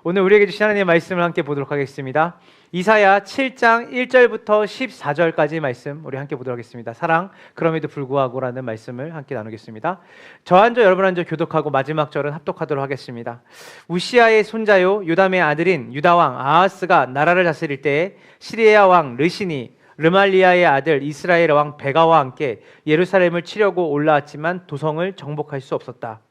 오늘 우리에게 주신 하나님의 말씀을 함께 보도록 하겠습니다. 이사야 7장 1절부터 14절까지 말씀 우리 함께 보도록 하겠습니다. 사랑 그럼에도 불구하고라는 말씀을 함께 나누겠습니다. 저 한 절 여러분 한 절 교독하고 마지막 절은 합독하도록 하겠습니다. 우시아의 손자요 요담의 아들인 유다 왕 아하스가 나라를 다스릴 때에 시리아 왕 르신이 르말리아의 아들 이스라엘 왕 베가와 함께 예루살렘을 치려고 올라왔지만 도성을 정복할 수 없었다.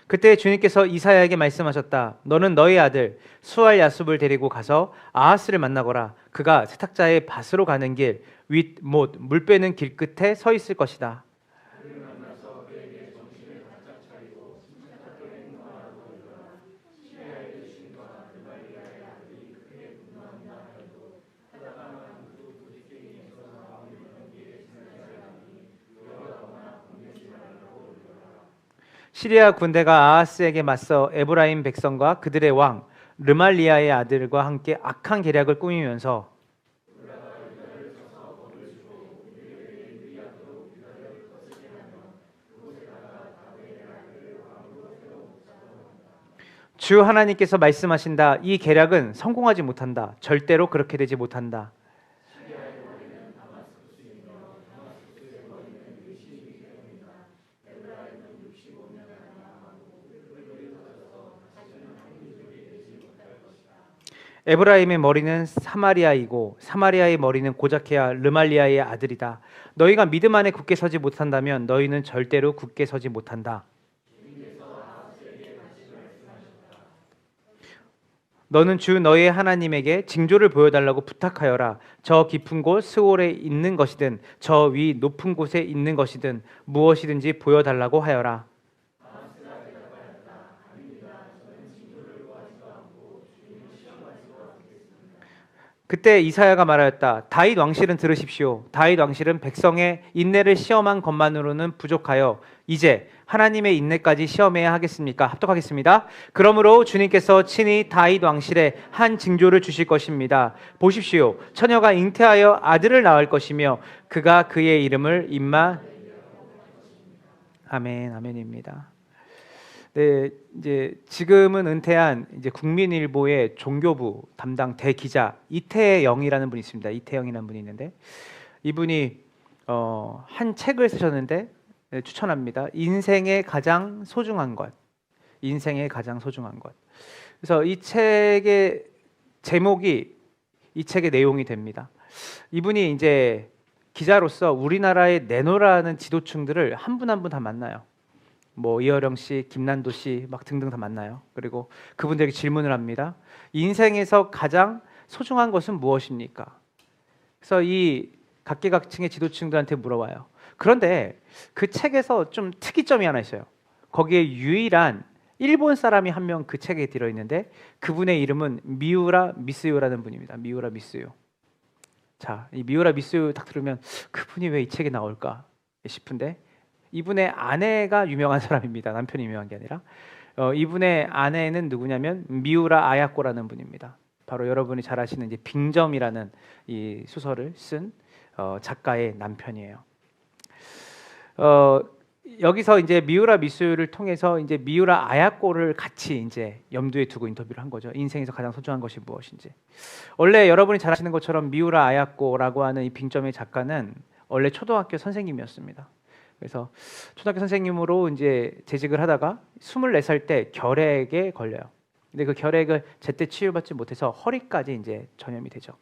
그때 주님께서 이사야에게 말씀하셨다. 너는 너희 아들 수알 야숲을 데리고 가서 아하스를 만나거라. 그가 세탁자의 밭으로 가는 길 윗 못 물 빼는 길 끝에 서 있을 것이다. 시리아 군대가 아하스에게 맞서 에브라임 백성과 그들의 왕 르말리아의 아들과 함께 악한 계략을 꾸미면서 주 하나님께서 말씀하신다. 이 계략은 성공하지 못한다. 절대로 그렇게 되지 못한다. 에브라임의 머리는 사마리아이고 사마리아의 머리는 고작해야 르말리아의 아들이다. 너희가 믿음 안에 굳게 서지 못한다면 너희는 절대로 굳게 서지 못한다. 너는 주 너희의 하나님에게 징조를 보여달라고 부탁하여라. 저 깊은 곳 스올에 있는 것이든 저 위 높은 곳에 있는 것이든 무엇이든지 보여달라고 하여라. 그때 이사야가 말하였다. 다윗 왕실은 들으십시오. 다윗 왕실은 백성의 인내를 시험한 것만으로는 부족하여 이제 하나님의 인내까지 시험해야 하겠습니까? 합독하겠습니다. 그러므로 주님께서 친히 다윗 왕실에 한 징조를 주실 것입니다. 보십시오. 처녀가 잉태하여 아들을 낳을 것이며 그가 그의 이름을 아멘, 아멘입니다. 네, 이제 지금은 은퇴한 이제 국민일보의 종교부 담당 대기자 이태영이라는 분이 있습니다. 이태영이라는 분이 있는데 이분이 한 책을 쓰셨는데 추천합니다. 인생의 가장 소중한 것. 인생의 가장 소중한 것. 그래서 이 책의 제목이 이 책의 내용이 됩니다. 이분이 이제 기자로서 우리나라의 내노라는 지도층들을 한 분 한 분 다 만나요. 뭐 이어령 씨, 김난도 씨 막 등등 다 만나요. 그리고 그분들에게 질문을 합니다. 인생에서 가장 소중한 것은 무엇입니까? 그래서 이 각계각층의 지도층들한테 물어봐요. 그런데 그 책에서 좀 특이점이 하나 있어요. 거기에 유일한 일본 사람이 한 명 그 책에 들어있는데 그분의 이름은 미우라 미스요라는 분입니다. 미우라 미스요. 자, 이 미우라 미스요 딱 들으면 그분이 왜 이 책에 나올까 싶은데 이분의 아내가 유명한 사람입니다. 남편이 유명한 게 아니라 이분의 아내는 누구냐면 미우라 아야코라는 분입니다. 바로 여러분이 잘 아시는 이제 빙점이라는 이 소설을 쓴 작가의 남편이에요. 여기서 이제 미우라 미스유를 통해서 이제 미우라 아야코를 같이 이제 염두에 두고 인터뷰를 한 거죠. 인생에서 가장 소중한 것이 무엇인지. 원래 여러분이 잘 아시는 것처럼 미우라 아야코라고 하는 이 빙점의 작가는 원래 초등학교 선생님이었습니다. 그래서 초등학교 선생님으로 이제 재직을 하다가 24살 때 결핵에 걸려요. 근데 그 결핵을 제때 치유받지 못해서 허리까지 이제 전염이 되죠.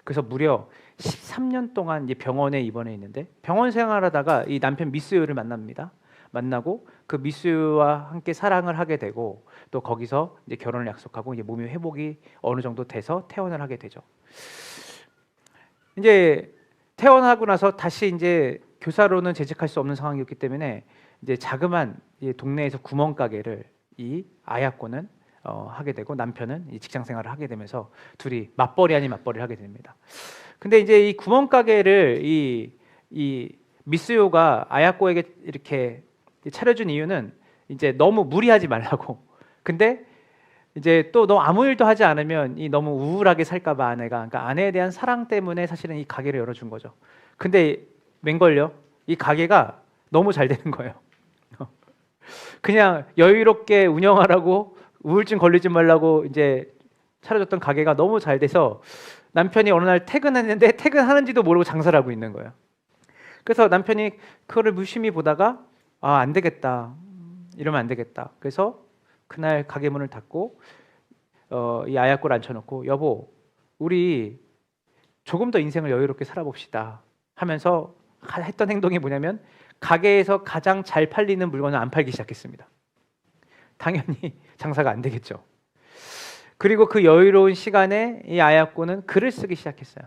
그래서 무려 13년 동안 이제 병원에 입원해 있는데 병원 생활하다가 이 남편 미스유를 만납니다. 만나고 그 미스유와 함께 사랑을 하게 되고 또 거기서 이제 결혼을 약속하고 이제 몸이 회복이 어느 정도 돼서 퇴원을 하게 되죠. 이제 퇴원하고 나서 다시 이제 교사로는 재직할 수 없는 상황이었기 때문에 이제 자그만 동네에서 구멍가게를 이 아야코는 하게 되고 남편은 이 직장 생활을 하게 되면서 둘이 맞벌이 아닌 맞벌이를 하게 됩니다. 근데 이제 이 구멍가게를 이 미스요가 아야코에게 이렇게 차려준 이유는 이제 너무 무리하지 말라고. 근데 이제 또 너 아무 일도 하지 않으면 이 너무 우울하게 살까봐 아내가, 그러니까 아내에 대한 사랑 때문에 사실은 이 가게를 열어준 거죠. 근데 웬걸요? 이 가게가 너무 잘 되는 거예요. 그냥 여유롭게 운영하라고, 우울증 걸리지 말라고 이제 차려줬던 가게가 너무 잘 돼서 남편이 어느 날 퇴근했는데 퇴근하는지도 모르고 장사를 하고 있는 거예요. 그래서 남편이 그거를 무심히 보다가 안 되겠다, 이러면 안 되겠다. 그래서 그날 가게 문을 닫고 이 아약골 앉혀놓고, 여보, 우리 조금 더 인생을 여유롭게 살아봅시다 하면서 했던 행동이 뭐냐면, 가게에서 가장 잘 팔리는 물건을 안 팔기 시작했습니다. 당연히 장사가 안 되겠죠. 그리고 그 여유로운 시간에 이 아야코는 글을 쓰기 시작했어요.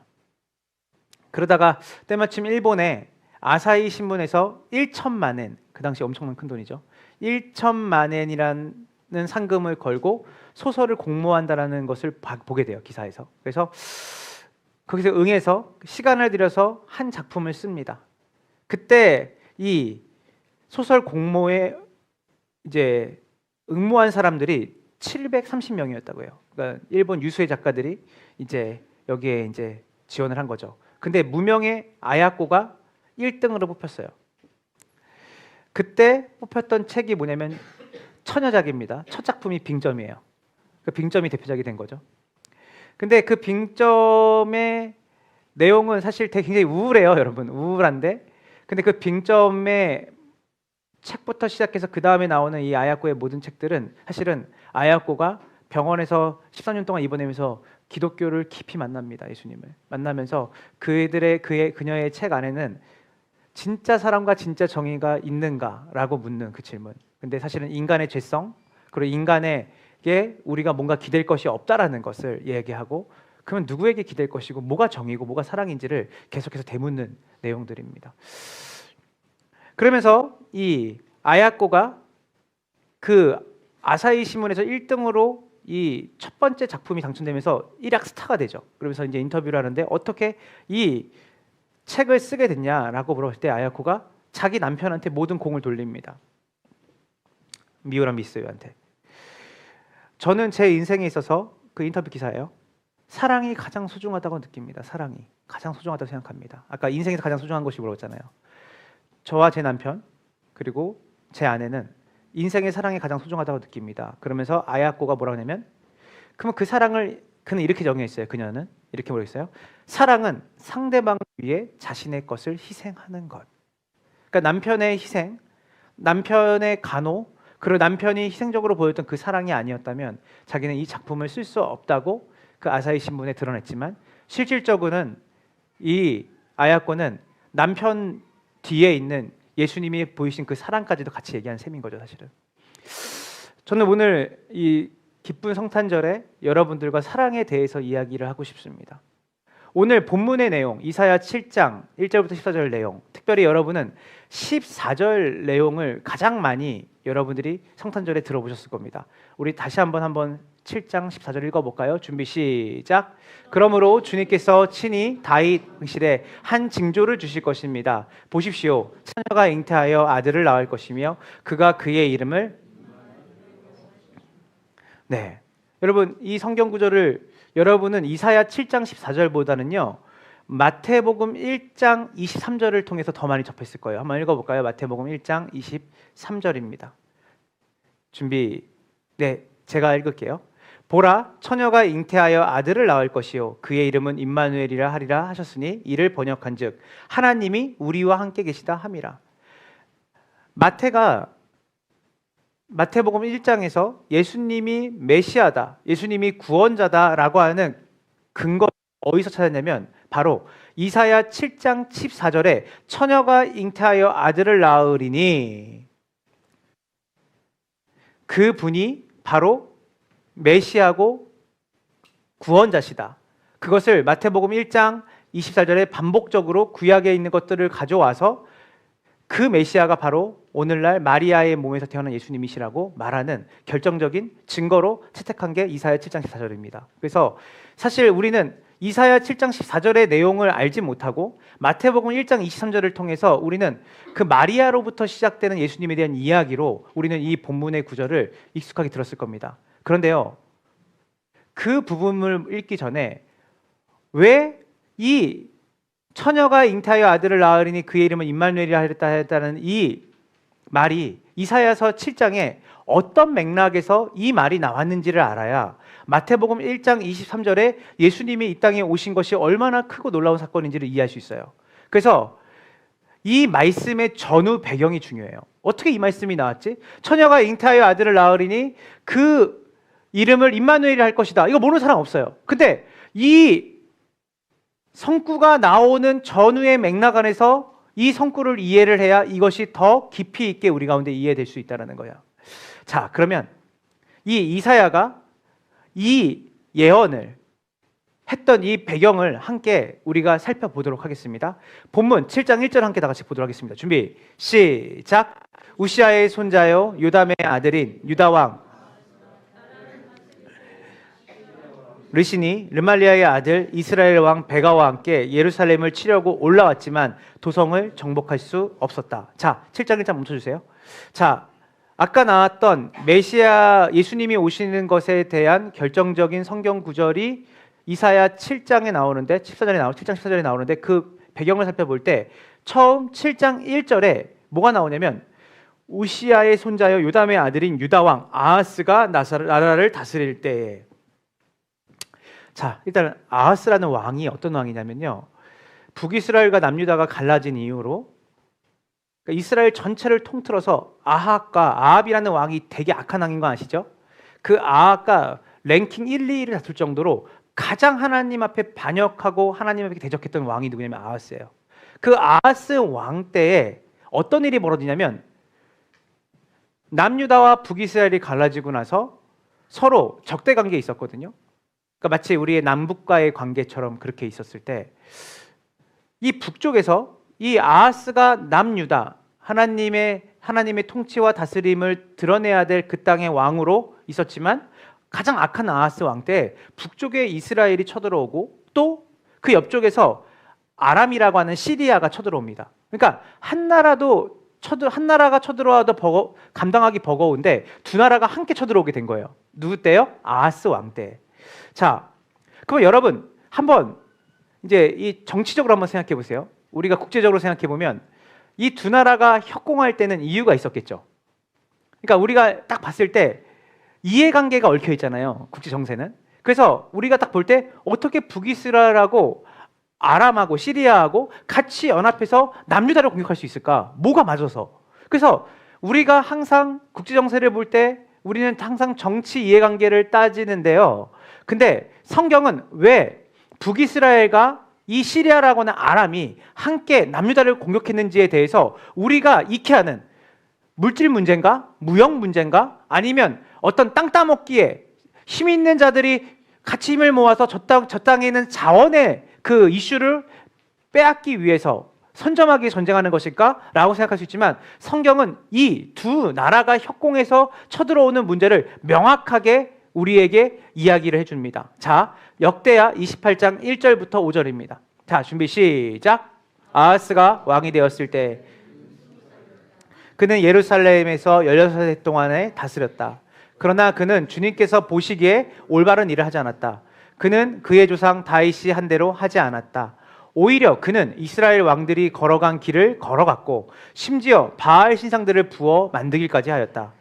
그러다가 때마침 일본의 아사히 신문에서 1천만 엔, 그 당시 엄청난 큰 돈이죠. 1천만 엔이라는 상금을 걸고 소설을 공모한다라는 것을 보게 돼요, 기사에서. 그래서 거기서 응해서 시간을 들여서 한 작품을 씁니다. 그때 이 소설 공모에 이제 응모한 사람들이 730명이었다고 해요. 그러니까 일본 유수의 작가들이 이제 여기에 이제 지원을 한 거죠. 근데 무명의 아야코가 1등으로 뽑혔어요. 그때 뽑혔던 책이 뭐냐면 처녀작입니다. 첫 작품이 빙점이에요. 그 빙점이 대표작이 된 거죠. 근데 그 빙점의 내용은 사실 되게 굉장히 우울해요, 여러분. 우울한데, 근데 그 빙점의 책부터 시작해서 그 다음에 나오는 이 아야코의 모든 책들은 사실은 아야코가 병원에서 13년 동안 입원하면서 기독교를 깊이 만납니다. 예수님을 만나면서 그녀의 책 안에는 진짜 사랑과 진짜 정의가 있는가라고 묻는 그 질문. 근데 사실은 인간의 죄성, 그리고 인간에게 우리가 뭔가 기댈 것이 없다라는 것을 얘기하고, 그러면 누구에게 기댈 것이고 뭐가 정의고 뭐가 사랑인지를 계속해서 되묻는 내용들입니다. 그러면서 이 아야코가 그 아사히 신문에서 1등으로 이 첫 번째 작품이 당첨되면서 일약 스타가 되죠. 그러면서 이제 인터뷰를 하는데 어떻게 이 책을 쓰게 됐냐라고 물었을 때 아야코가 자기 남편한테 모든 공을 돌립니다. 미우라 미스유한테. 저는 제 인생에 있어서, 그 인터뷰 기사예요, 사랑이 가장 소중하다고 느낍니다. 사랑이 가장 소중하다고 생각합니다. 아까 인생에서 가장 소중한 것이 물어봤잖아요. 저와 제 남편 그리고 제 아내는 인생의 사랑이 가장 소중하다고 느낍니다. 그러면서 아야코가 뭐라고 하냐면, 그러면 그 사랑을 그는 이렇게 정의했어요. 그녀는 이렇게 모르겠어요. 사랑은 상대방 위해 자신의 것을 희생하는 것. 그러니까 남편의 희생, 남편의 간호, 그리고 남편이 희생적으로 보였던 그 사랑이 아니었다면 자기는 이 작품을 쓸 수 없다고 그 아사히 신문에 드러냈지만, 실질적으로는 이 아야코는 남편 뒤에 있는 예수님이 보이신 그 사랑까지도 같이 얘기한 셈인 거죠, 사실은. 저는 오늘 이 기쁜 성탄절에 여러분들과 사랑에 대해서 이야기를 하고 싶습니다. 오늘 본문의 내용, 이사야 7장 1절부터 14절 내용, 특별히 여러분은 14절 내용을 가장 많이 여러분들이 성탄절에 들어보셨을 겁니다. 우리 다시 한번 7장 14절 읽어볼까요? 준비 시작. 그러므로 주님께서 친히 다윗 응실에 한 징조를 주실 것입니다. 보십시오, 처녀가 잉태하여 아들을 낳을 것이며 그가 그의 이름을, 네, 여러분 이 성경 구절을 여러분은 이사야 7장 14절보다는요 마태복음 1장 23절을 통해서 더 많이 접했을 거예요. 한번 읽어볼까요? 마태복음 1장 23절입니다. 준비, 네, 제가 읽을게요. 보라, 처녀가 잉태하여 아들을 낳을 것이요 그의 이름은 임마누엘이라 하리라 하셨으니 이를 번역한즉 하나님이 우리와 함께 계시다 함이라. 마태복음 1장에서 예수님이 메시아다, 예수님이 구원자다라고 하는 근거 어디서 찾았냐면 바로 이사야 7장 14절에 처녀가 잉태하여 아들을 낳으리니 그 분이 바로 메시아고 구원자시다. 그것을 마태복음 1장 24절에 반복적으로 구약에 있는 것들을 가져와서 그 메시아가 바로 오늘날 마리아의 몸에서 태어난 예수님이시라고 말하는 결정적인 증거로 채택한 게 이사야 7장 14절입니다. 그래서 사실 우리는 이사야 7장 14절의 내용을 알지 못하고 마태복음 1장 23절을 통해서 우리는 그 마리아로부터 시작되는 예수님에 대한 이야기로 우리는 이 본문의 구절을 익숙하게 들었을 겁니다. 그런데요, 그 부분을 읽기 전에 왜 이 처녀가 잉타하여 아들을 낳으리니 그의 이름은 임마누엘이라 했다는 이 말이 이사야서 7장에 어떤 맥락에서 이 말이 나왔는지를 알아야 마태복음 1장 23절에 예수님이 이 땅에 오신 것이 얼마나 크고 놀라운 사건인지를 이해할 수 있어요. 그래서 이 말씀의 전후 배경이 중요해요. 어떻게 이 말씀이 나왔지? 처녀가 잉타하여 아들을 낳으리니 그 이름을 임마누엘이라 할 것이다. 이거 모르는 사람 없어요. 근데 이 성구가 나오는 전후의 맥락 안에서 이 성구를 이해를 해야 이것이 더 깊이 있게 우리 가운데 이해될 수 있다는 거예요. 자, 그러면 이 이사야가 이 예언을 했던 이 배경을 함께 우리가 살펴보도록 하겠습니다. 본문 7장 1절 함께 다 같이 보도록 하겠습니다. 준비, 시작. 우시아의 손자요 요담의 아들인 유다왕 르신이 르말리아의 아들 이스라엘 왕 베가와 함께 예루살렘을 치려고 올라왔지만 도성을 정복할 수 없었다. 자, 7장 1절 멈춰주세요. 자, 아까 나왔던 메시아 예수님이 오시는 것에 대한 결정적인 성경 구절이 이사야 7장에 나오는데 7장 14절에 나오는데 그 배경을 살펴볼 때 처음 7장 1절에 뭐가 나오냐면 우시아의 손자여 요담의 아들인 유다왕 아하스가 나라를 다스릴 때에, 자, 일단 아하스라는 왕이 어떤 왕이냐면요, 북이스라엘과 남유다가 갈라진 이후로 그러니까 이스라엘 전체를 통틀어서 아합이라는 왕이 되게 악한 왕인 거 아시죠? 그 아합과 랭킹 1, 2위를 다툴 정도로 가장 하나님 앞에 반역하고 하나님 앞에 대적했던 왕이 누구냐면 아하스예요. 그 아하스 왕 때에 어떤 일이 벌어지냐면 남유다와 북이스라엘이 갈라지고 나서 서로 적대 관계에 있었거든요. 그러니까 마치 우리의 남북과의 관계처럼 그렇게 있었을 때 이 북쪽에서 이 아하스가 남유다 하나님의 통치와 다스림을 드러내야 될 그 땅의 왕으로 있었지만 가장 악한 아하스 왕 때 북쪽에 이스라엘이 쳐들어오고 또 그 옆쪽에서 아람이라고 하는 시리아가 쳐들어옵니다. 그러니까 한 나라가 쳐들어와도 감당하기 버거운데 두 나라가 함께 쳐들어오게 된 거예요. 누구 때요? 아하스 왕 때. 자, 그럼 여러분 한번 이제 이 정치적으로 한번 생각해 보세요. 우리가 국제적으로 생각해 보면 이 두 나라가 협공할 때는 이유가 있었겠죠. 그러니까 우리가 딱 봤을 때 이해관계가 얽혀 있잖아요, 국제 정세는. 그래서 우리가 딱 볼 때 어떻게 북이스라엘하고 아람하고 시리아하고 같이 연합해서 남유다를 공격할 수 있을까? 뭐가 맞아서? 그래서 우리가 항상 국제 정세를 볼 때 우리는 항상 정치 이해관계를 따지는데요. 근데 성경은 왜 북이스라엘과 이 시리아라거나 아람이 함께 남유다를 공격했는지에 대해서 우리가 익히하는 물질 문제인가? 무역 문제인가? 아니면 어떤 땅 따먹기에 힘 있는 자들이 같이 힘을 모아서 저 땅에 있는 자원의 그 이슈를 빼앗기 위해서 선점하기 전쟁하는 것일까? 라고 생각할 수 있지만 성경은 이 두 나라가 협공해서 쳐들어오는 문제를 명확하게 우리에게 이야기를 해줍니다. 자, 역대하 28장 1절부터 5절입니다. 자, 준비 시작. 아하스가 왕이 되었을 때 그는 예루살렘에서 16해 동안에 다스렸다. 그러나 그는 주님께서 보시기에 올바른 일을 하지 않았다. 그는 그의 조상 다윗이 한 대로 하지 않았다. 오히려 그는 이스라엘 왕들이 걸어간 길을 걸어갔고 심지어 바알 신상들을 부어 만들기까지 하였다.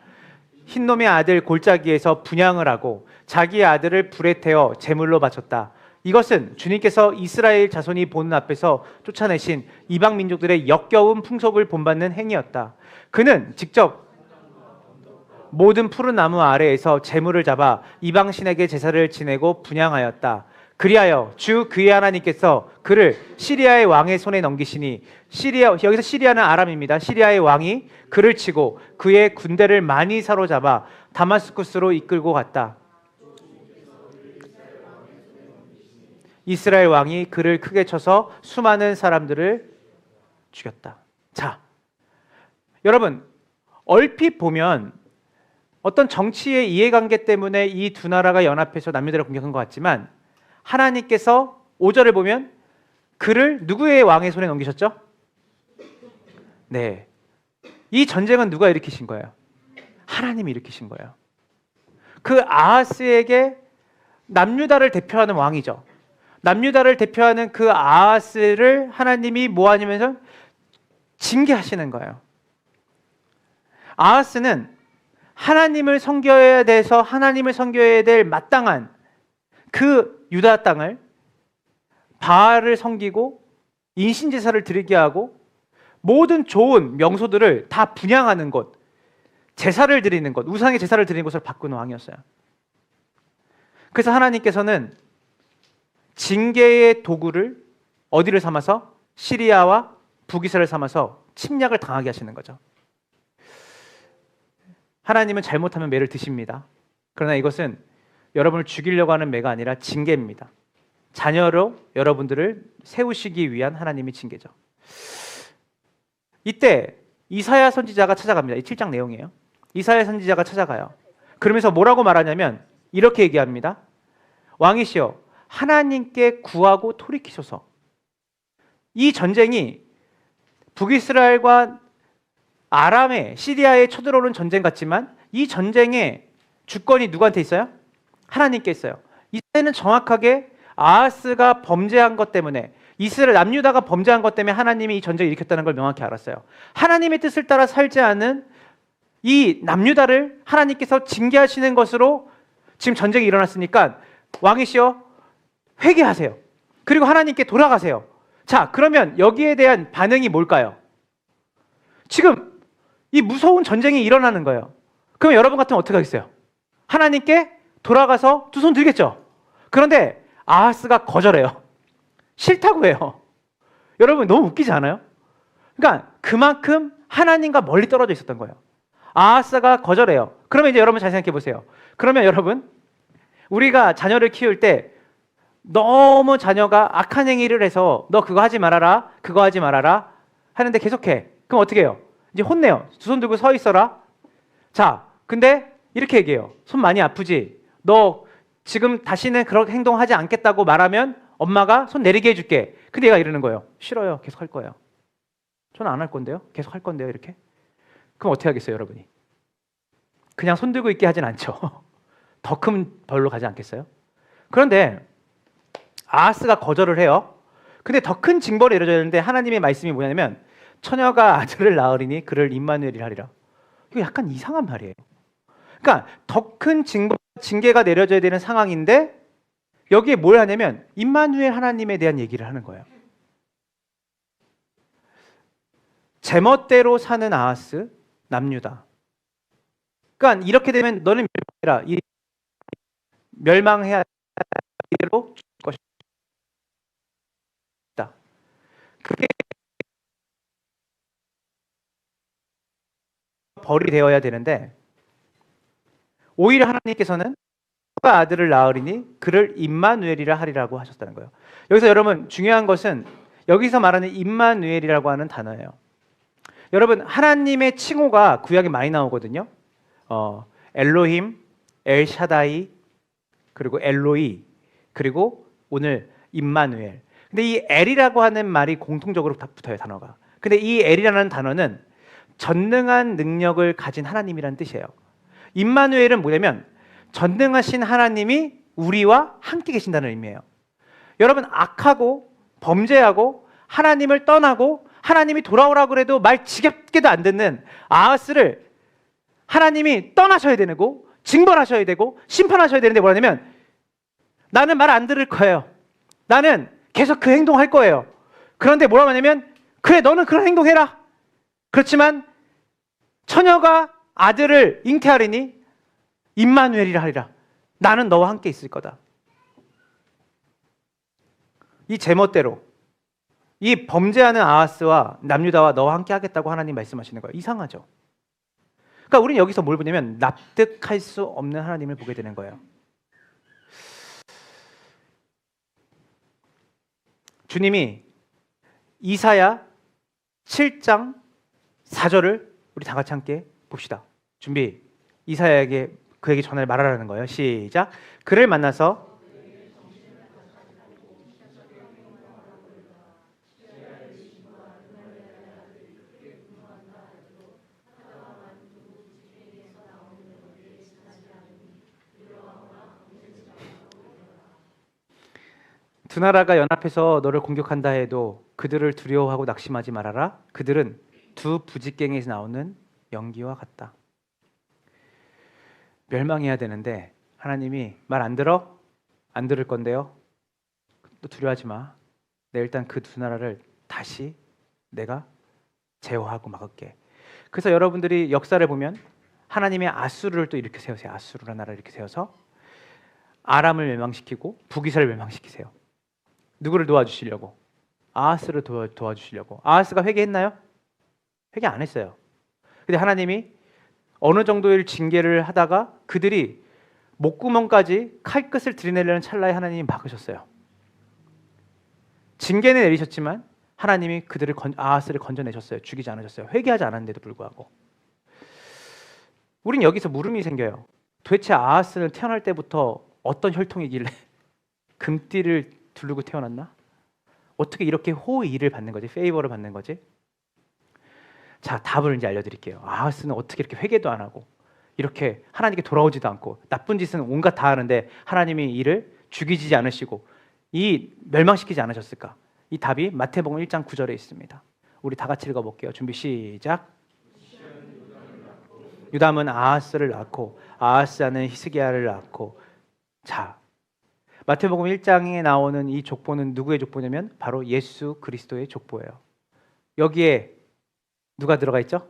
흰놈의 아들 골짜기에서 분향을 하고 자기의 아들을 불에 태워 제물로 바쳤다. 이것은 주님께서 이스라엘 자손이 보는 앞에서 쫓아내신 이방 민족들의 역겨운 풍속을 본받는 행위였다. 그는 직접 모든 푸른 나무 아래에서 제물을 잡아 이방 신에게 제사를 지내고 분향하였다. 그리하여 주 그의 하나님께서 그를 시리아의 왕의 손에 넘기시니 여기서 시리아는 아람입니다. 시리아의 왕이 그를 치고 그의 군대를 많이 사로잡아 다마스쿠스로 이끌고 갔다. 이스라엘 왕이 그를 크게 쳐서 수많은 사람들을 죽였다. 자, 여러분 얼핏 보면 어떤 정치의 이해관계 때문에 이 두 나라가 연합해서 남유다를 공격한 것 같지만 하나님께서 5절을 보면 그를 누구의 왕의 손에 넘기셨죠? 네, 이 전쟁은 누가 일으키신 거예요? 하나님이 일으키신 거예요. 그 아하스에게 남유다를 대표하는 왕이죠. 남유다를 대표하는 그 아하스를 하나님이 뭐 하냐면서 징계하시는 거예요. 아하스는 하나님을 섬겨야 돼서 하나님을 섬겨야 될 마땅한 그 유다 땅을 바알을 섬기고 인신제사를 드리게 하고 모든 좋은 명소들을 다 분양하는 것, 제사를 드리는 것, 우상의 제사를 드리는 것을 바꾸는 왕이었어요. 그래서 하나님께서는 징계의 도구를 어디를 삼아서? 시리아와 북이스라엘을 삼아서 침략을 당하게 하시는 거죠. 하나님은 잘못하면 매를 드십니다. 그러나 이것은 여러분을 죽이려고 하는 매가 아니라 징계입니다. 자녀로 여러분들을 세우시기 위한 하나님의 징계죠. 이때 이사야 선지자가 찾아갑니다. 이 7장 내용이에요. 이사야 선지자가 찾아가요. 그러면서 뭐라고 말하냐면 이렇게 얘기합니다. 왕이시여 하나님께 구하고 돌이키소서. 이 전쟁이 북이스라엘과 아람의 시리아에 쳐들어오는 전쟁 같지만 이 전쟁의 주권이 누구한테 있어요? 하나님께 있어요. 이때는 정확하게 아하스가 범죄한 것 때문에 이스라엘 남유다가 범죄한 것 때문에 하나님이 이 전쟁을 일으켰다는 걸 명확히 알았어요. 하나님의 뜻을 따라 살지 않은 이 남유다를 하나님께서 징계하시는 것으로 지금 전쟁이 일어났으니까 왕이시여 회개하세요. 그리고 하나님께 돌아가세요. 자, 그러면 여기에 대한 반응이 뭘까요? 지금 이 무서운 전쟁이 일어나는 거예요. 그럼 여러분 같으면 어떻게 하겠어요? 하나님께 돌아가서 두 손 들겠죠. 그런데 아하스가 거절해요. 싫다고 해요. 여러분 너무 웃기지 않아요? 그러니까 그만큼 하나님과 멀리 떨어져 있었던 거예요. 아하스가 거절해요. 그러면 이제 여러분 잘 생각해 보세요. 그러면 여러분 우리가 자녀를 키울 때 너무 자녀가 악한 행위를 해서 너 그거 하지 말아라, 그거 하지 말아라 하는데 계속해. 그럼 어떻게 해요? 이제 혼내요. 두 손 들고 서 있어라. 자, 근데 이렇게 얘기해요. 손 많이 아프지? 너 지금 다시는 그런 행동하지 않겠다고 말하면 엄마가 손 내리게 해줄게. 근데 얘가 이러는 거예요. 싫어요. 계속 할 거예요. 저는 안 할 건데요. 계속 할 건데요. 이렇게. 그럼 어떻게 하겠어요, 여러분이? 그냥 손 들고 있게 하진 않죠. 더 큰 벌로 가지 않겠어요? 그런데 아하스가 거절을 해요. 근데 더 큰 징벌이 이루어져야 되는데 하나님의 말씀이 뭐냐면 처녀가 아들을 낳으리니 그를 임마누엘이라 하리라. 이거 약간 이상한 말이에요. 그러니까 더 큰 징계가 내려져야 되는 상황인데 여기에 뭘 하냐면 임마누엘 하나님에 대한 얘기를 하는 거예요. 제멋대로 사는 아하스, 남유다. 그러니까 이렇게 되면 너는 멸망해라. 멸망해야 이대로 죽을 것이다. 그게 벌이 되어야 되는데 오히려 하나님께서는 아들을 낳으리니 그를 임마누엘이라 하리라고 하셨다는 거예요. 여기서 여러분 중요한 것은 여기서 말하는 임마누엘이라고 하는 단어예요. 여러분 하나님의 칭호가 구약에 많이 나오거든요. 엘로힘, 엘샤다이, 그리고 엘로이, 그리고 오늘 임마누엘. 근데 이 엘이라고 하는 말이 공통적으로 다 붙어요, 단어가. 근데 이 엘이라는 단어는 전능한 능력을 가진 하나님이라는 뜻이에요. 임마누엘은 뭐냐면 전능하신 하나님이 우리와 함께 계신다는 의미예요. 여러분 악하고 범죄하고 하나님을 떠나고 하나님이 돌아오라고 해도 말 지겹게도 안 듣는 아하스를 하나님이 떠나셔야 되고 징벌하셔야 되고 심판하셔야 되는데 뭐냐면 나는 말 안 들을 거예요. 나는 계속 그 행동할 거예요. 그런데 뭐라고 하냐면 그래 너는 그런 행동해라. 그렇지만 처녀가 아들을 잉태하리니 임마누엘이라 하리라. 나는 너와 함께 있을 거다. 이 제멋대로 이 범죄하는 아하스와 남유다와 너와 함께 하겠다고 하나님 말씀하시는 거예요. 이상하죠? 그러니까 우리는 여기서 뭘 보냐면 납득할 수 없는 하나님을 보게 되는 거예요. 주님이 이사야 7장 4절을 우리 다 같이 함께 봅시다. 준비. 이사야에게 그에게 전하를 말하라는 거예요. 시작. 그를 만나서 두 나라가 연합해서 너를 공격한다 해도 그들을 두려워하고 낙심하지 말아라. 그들은 두 부직갱에서 나오는 연기와 같다. 멸망해야 되는데 하나님이 말 안 들어? 안 들을 건데요. 또 두려워하지 마. 내가 일단 그 두 나라를 다시 내가 제어하고 막을게. 그래서 여러분들이 역사를 보면 하나님의 아수르를 또 이렇게 세우세요. 아수르라는 나라를 이렇게 세워서 아람을 멸망시키고 북이스라엘을 멸망시키세요. 누구를 도와주시려고? 아하스를 도와주시려고. 아하스가 회개했나요? 회개 안 했어요. 근데 하나님이 어느 정도의 징계를 하다가 그들이 목구멍까지 칼끝을 들이내려는 찰나에 하나님이 막으셨어요. 징계는 내리셨지만 하나님이 그들을 아하스를 건져내셨어요. 죽이지 않으셨어요. 회개하지 않았는데도 불구하고. 우린 여기서 물음이 생겨요. 도대체 아하스는 태어날 때부터 어떤 혈통이길래 금띠를 두르고 태어났나? 어떻게 이렇게 호의를 받는 거지? 페이버를 받는 거지? 자, 답을 이제 알려드릴게요. 아하스는 어떻게 이렇게 회개도 안 하고 이렇게 하나님께 돌아오지도 않고 나쁜 짓은 온갖 다 하는데 하나님이 이를 죽이지 않으시고 이 멸망시키지 않으셨을까? 이 답이 마태복음 1장 9절에 있습니다. 우리 다 같이 읽어볼게요. 준비 시작. 유담은 아하스를 낳고 아하스는 히스기야를 낳고. 자, 마태복음 1장에 나오는 이 족보는 누구의 족보냐면 바로 예수 그리스도의 족보예요. 여기에 누가 들어가 있죠?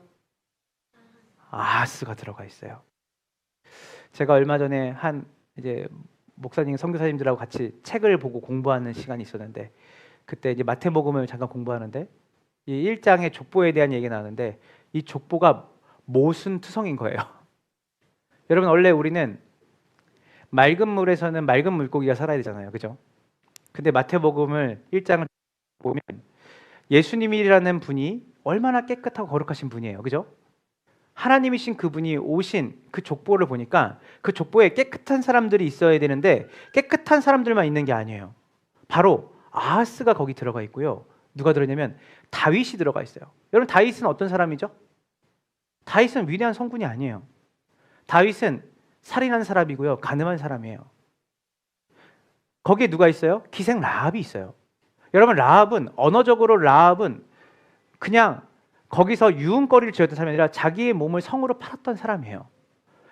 아하스가 들어가 있어요. 제가 얼마 전에 한 이제 목사님, 선교사님들하고 같이 책을 보고 공부하는 시간이 있었는데 그때 이제 마태복음을 잠깐 공부하는데 이 1장의 족보에 대한 얘기가 나오는데 이 족보가 모순투성인 거예요. 여러분 원래 우리는 맑은 물에서는 맑은 물고기가 살아야 되잖아요. 그죠? 근데 마태복음을 1장을 보면 예수님이라는 분이 얼마나 깨끗하고 거룩하신 분이에요. 그죠? 하나님이신 그분이 오신 그 족보를 보니까 그 족보에 깨끗한 사람들이 있어야 되는데 깨끗한 사람들만 있는 게 아니에요. 바로 아하스가 거기 들어가 있고요. 누가 들어있냐면 다윗이 들어가 있어요. 여러분 다윗은 어떤 사람이죠? 다윗은 위대한 성군이 아니에요. 다윗은 살인한 사람이고요. 간음한 사람이에요. 거기에 누가 있어요? 기생 라합이 있어요. 여러분 라합은 언어적으로 라합은 그냥 거기서 유흥거리를 지었던 사람이 아니라 자기의 몸을 성으로 팔았던 사람이에요.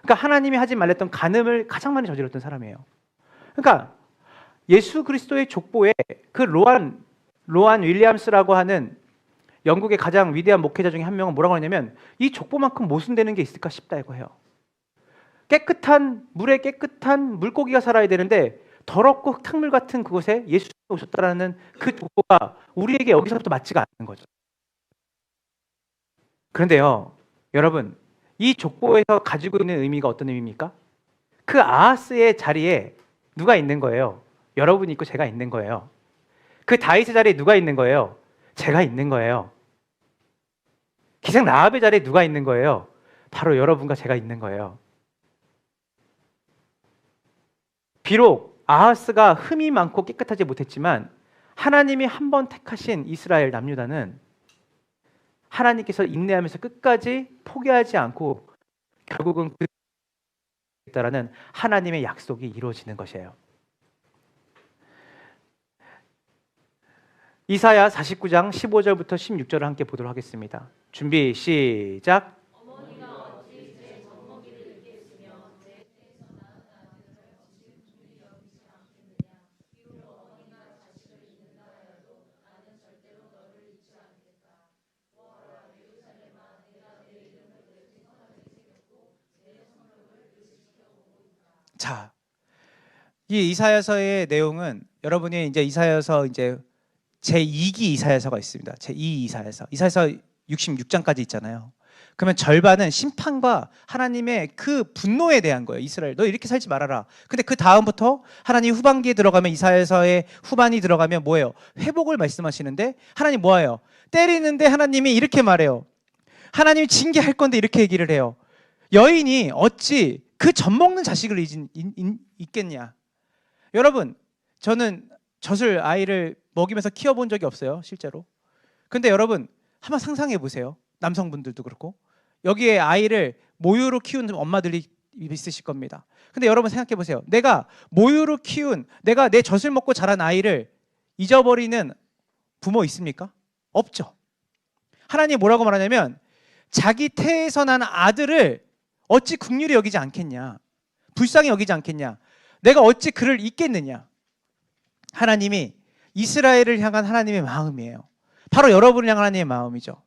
그러니까 하나님이 하지 말랬던 간음을 가장 많이 저질렀던 사람이에요. 그러니까 예수 그리스도의 족보에 그 로안 윌리엄스라고 하는 영국의 가장 위대한 목회자 중에 한 명은 뭐라고 하냐면 이 족보만큼 모순되는 게 있을까 싶다 이거 해요. 깨끗한 물에 깨끗한 물고기가 살아야 되는데 더럽고 흙탕물 같은 그곳에 예수님이 오셨다라는 그 족보가 우리에게 여기서부터 맞지가 않는 거죠. 그런데요, 여러분, 이 족보에서 가지고 있는 의미가 어떤 의미입니까? 그 아하스의 자리에 누가 있는 거예요? 여러분이 있고 제가 있는 거예요. 그 다윗의 자리에 누가 있는 거예요? 제가 있는 거예요. 기생 라합의 자리에 누가 있는 거예요? 바로 여러분과 제가 있는 거예요. 비록 아하스가 흠이 많고 깨끗하지 못했지만 하나님이 한 번 택하신 이스라엘 남유다는 하나님께서 인내하면서 끝까지 포기하지 않고 결국은 그라는 하나님의 약속이 이루어지는 것이에요. 이사야 49장 15절부터 16절을 함께 보도록 하겠습니다. 준비 시작. 자, 이 이사야서의 내용은 여러분이 이제 이사야서 이제 제2기 이사야서가 있습니다. 제2 이사야서. 이사야서 66장까지 있잖아요. 그러면 절반은 심판과 하나님의 그 분노에 대한 거예요. 이스라엘, 너 이렇게 살지 말아라. 근데 그 다음부터 하나님 후반기에 들어가면 이사야서의 후반이 들어가면 뭐예요? 회복을 말씀하시는데 하나님 뭐예요? 때리는데 하나님이 이렇게 말해요. 하나님이 징계할 건데 이렇게 얘기를 해요. 여인이 어찌 그 젖 먹는 자식을 잊겠냐? 여러분, 저는 젖을 아이를 먹이면서 키워본 적이 없어요, 실제로. 근데 여러분, 한번 상상해 보세요. 남성분들도 그렇고. 여기에 아이를 모유로 키우는 엄마들이 있으실 겁니다. 근데 여러분 생각해 보세요. 내가 모유로 키운, 내가 내 젖을 먹고 자란 아이를 잊어버리는 부모 있습니까? 없죠. 하나님 뭐라고 말하냐면 자기 태에서 난 아들을 어찌 긍휼히 여기지 않겠냐, 불쌍히 여기지 않겠냐, 내가 어찌 그를 잊겠느냐. 하나님이 이스라엘을 향한 하나님의 마음이에요. 바로 여러분을 향한 하나님의 마음이죠.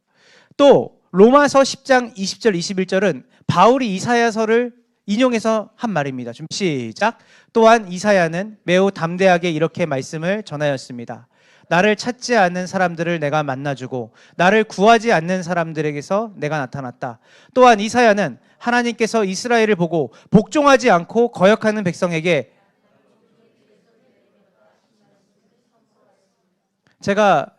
또 로마서 10장 20절 21절은 바울이 이사야서를 인용해서 한 말입니다. 좀 시작. 또한 이사야는 매우 담대하게 이렇게 말씀을 전하였습니다. 나를 찾지 않는 사람들을 내가 만나주고 나를 구하지 않는 사람들에게서 내가 나타났다. 또한 이사야는 하나님께서 이스라엘을 보고 복종하지 않고 거역하는 백성에게, 제가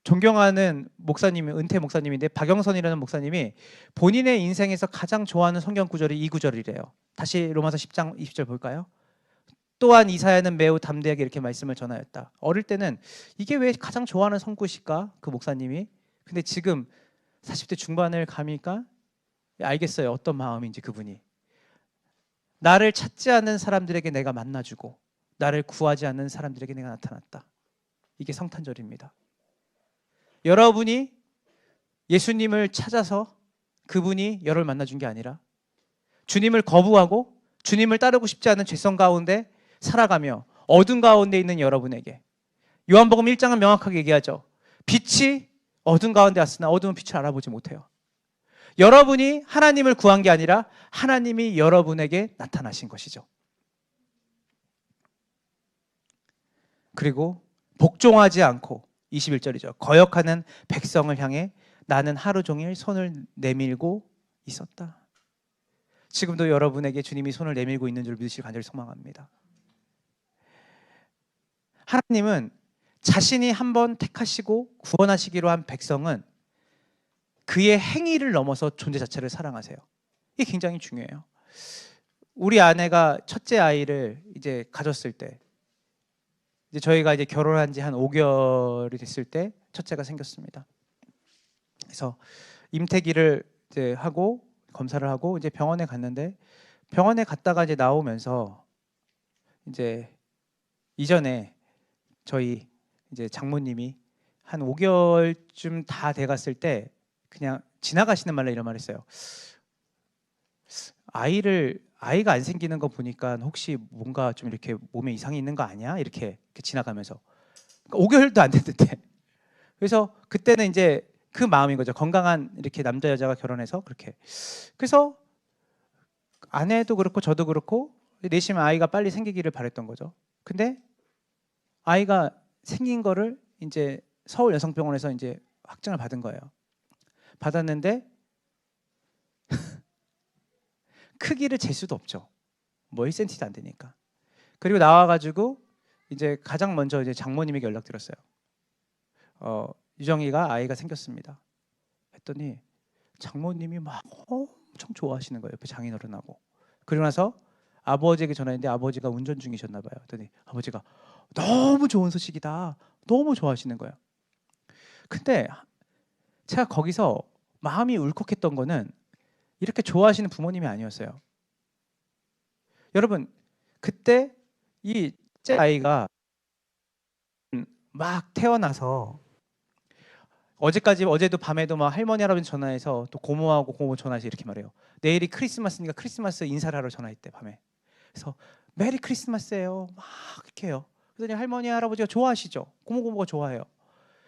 존경하는 목사님이 은퇴 목사님인데 박영선이라는 목사님이 본인의 인생에서 가장 좋아하는 성경 구절이 이 구절이래요. 다시 로마서 10장 20절 볼까요? 또한 이사야는 매우 담대하게 이렇게 말씀을 전하였다. 어릴 때는 이게 왜 가장 좋아하는 성구실까? 그 목사님이. 근데 지금 40대 중반을 가니까 알겠어요. 어떤 마음인지 그분이. 나를 찾지 않는 사람들에게 내가 만나주고 나를 구하지 않는 사람들에게 내가 나타났다. 이게 성탄절입니다. 여러분이 예수님을 찾아서 그분이 여러분을 만나준 게 아니라 주님을 거부하고 주님을 따르고 싶지 않은 죄성 가운데 살아가며 어둠 가운데 있는 여러분에게, 요한복음 1장은 명확하게 얘기하죠. 빛이 어둠 가운데 왔으나 어둠은 빛을 알아보지 못해요. 여러분이 하나님을 구한 게 아니라 하나님이 여러분에게 나타나신 것이죠. 그리고 복종하지 않고 21절이죠. 거역하는 백성을 향해 나는 하루 종일 손을 내밀고 있었다. 지금도 여러분에게 주님이 손을 내밀고 있는 줄 믿으시길 간절히 소망합니다. 하나님은 자신이 한번 택하시고 구원하시기로 한 백성은 그의 행위를 넘어서 존재 자체를 사랑하세요. 이게 굉장히 중요해요. 우리 아내가 첫째 아이를 이제 가졌을 때, 이제 저희가 이제 결혼한 지 한 5개월이 됐을 때 첫째가 생겼습니다. 그래서 임태기를 이제 하고 검사를 하고 이제 병원에 갔는데, 병원에 갔다가 이제 나오면서 이제 이전에 저희 이제 장모님이 한 5개월쯤 다 돼갔을 때 그냥 지나가시는 말로 이런 말 했어요. 아이가 안 생기는 거 보니까 혹시 뭔가 좀 이렇게 몸에 이상이 있는 거 아니야? 이렇게 지나가면서. 그러니까 5개월도 안 됐는데. 그래서 그때는 이제 그 마음인 거죠. 건강한 이렇게 남자 여자가 결혼해서 그렇게. 그래서 아내도 그렇고 저도 그렇고 내심 아이가 빨리 생기기를 바랬던 거죠. 근데 아이가 생긴 거를 이제 서울 여성병원에서 이제 확정을 받은 거예요. 받았는데 크기를 잴 수도 없죠. 뭐 1cm도 안 되니까. 그리고 나와가지고 이제 가장 먼저 이제 장모님에게 연락드렸어요. 유정이가 아이가 생겼습니다. 했더니 장모님이 막 엄청 좋아하시는 거예요. 옆에 장인어른하고. 그리고 나서 아버지에게 전화했는데 아버지가 운전 중이셨나 봐요. 했더니 아버지가 너무 좋은 소식이다. 너무 좋아하시는 거예요. 근데 제가 거기서 마음이 울컥했던 거는 이렇게 좋아하시는 부모님이 아니었어요. 여러분, 그때 이 째 아이가 막 태어나서 어제도 밤에도 막 할머니 할아버지 전화해서 또 고모하고 고모 전화해서 이렇게 말해요. 내일이 크리스마스니까 크리스마스 인사를 하러 전화했대, 밤에. 그래서 메리 크리스마스예요. 막 이렇게 해요. 그랬더니 할머니 할아버지가 좋아하시죠. 고모가 좋아해요.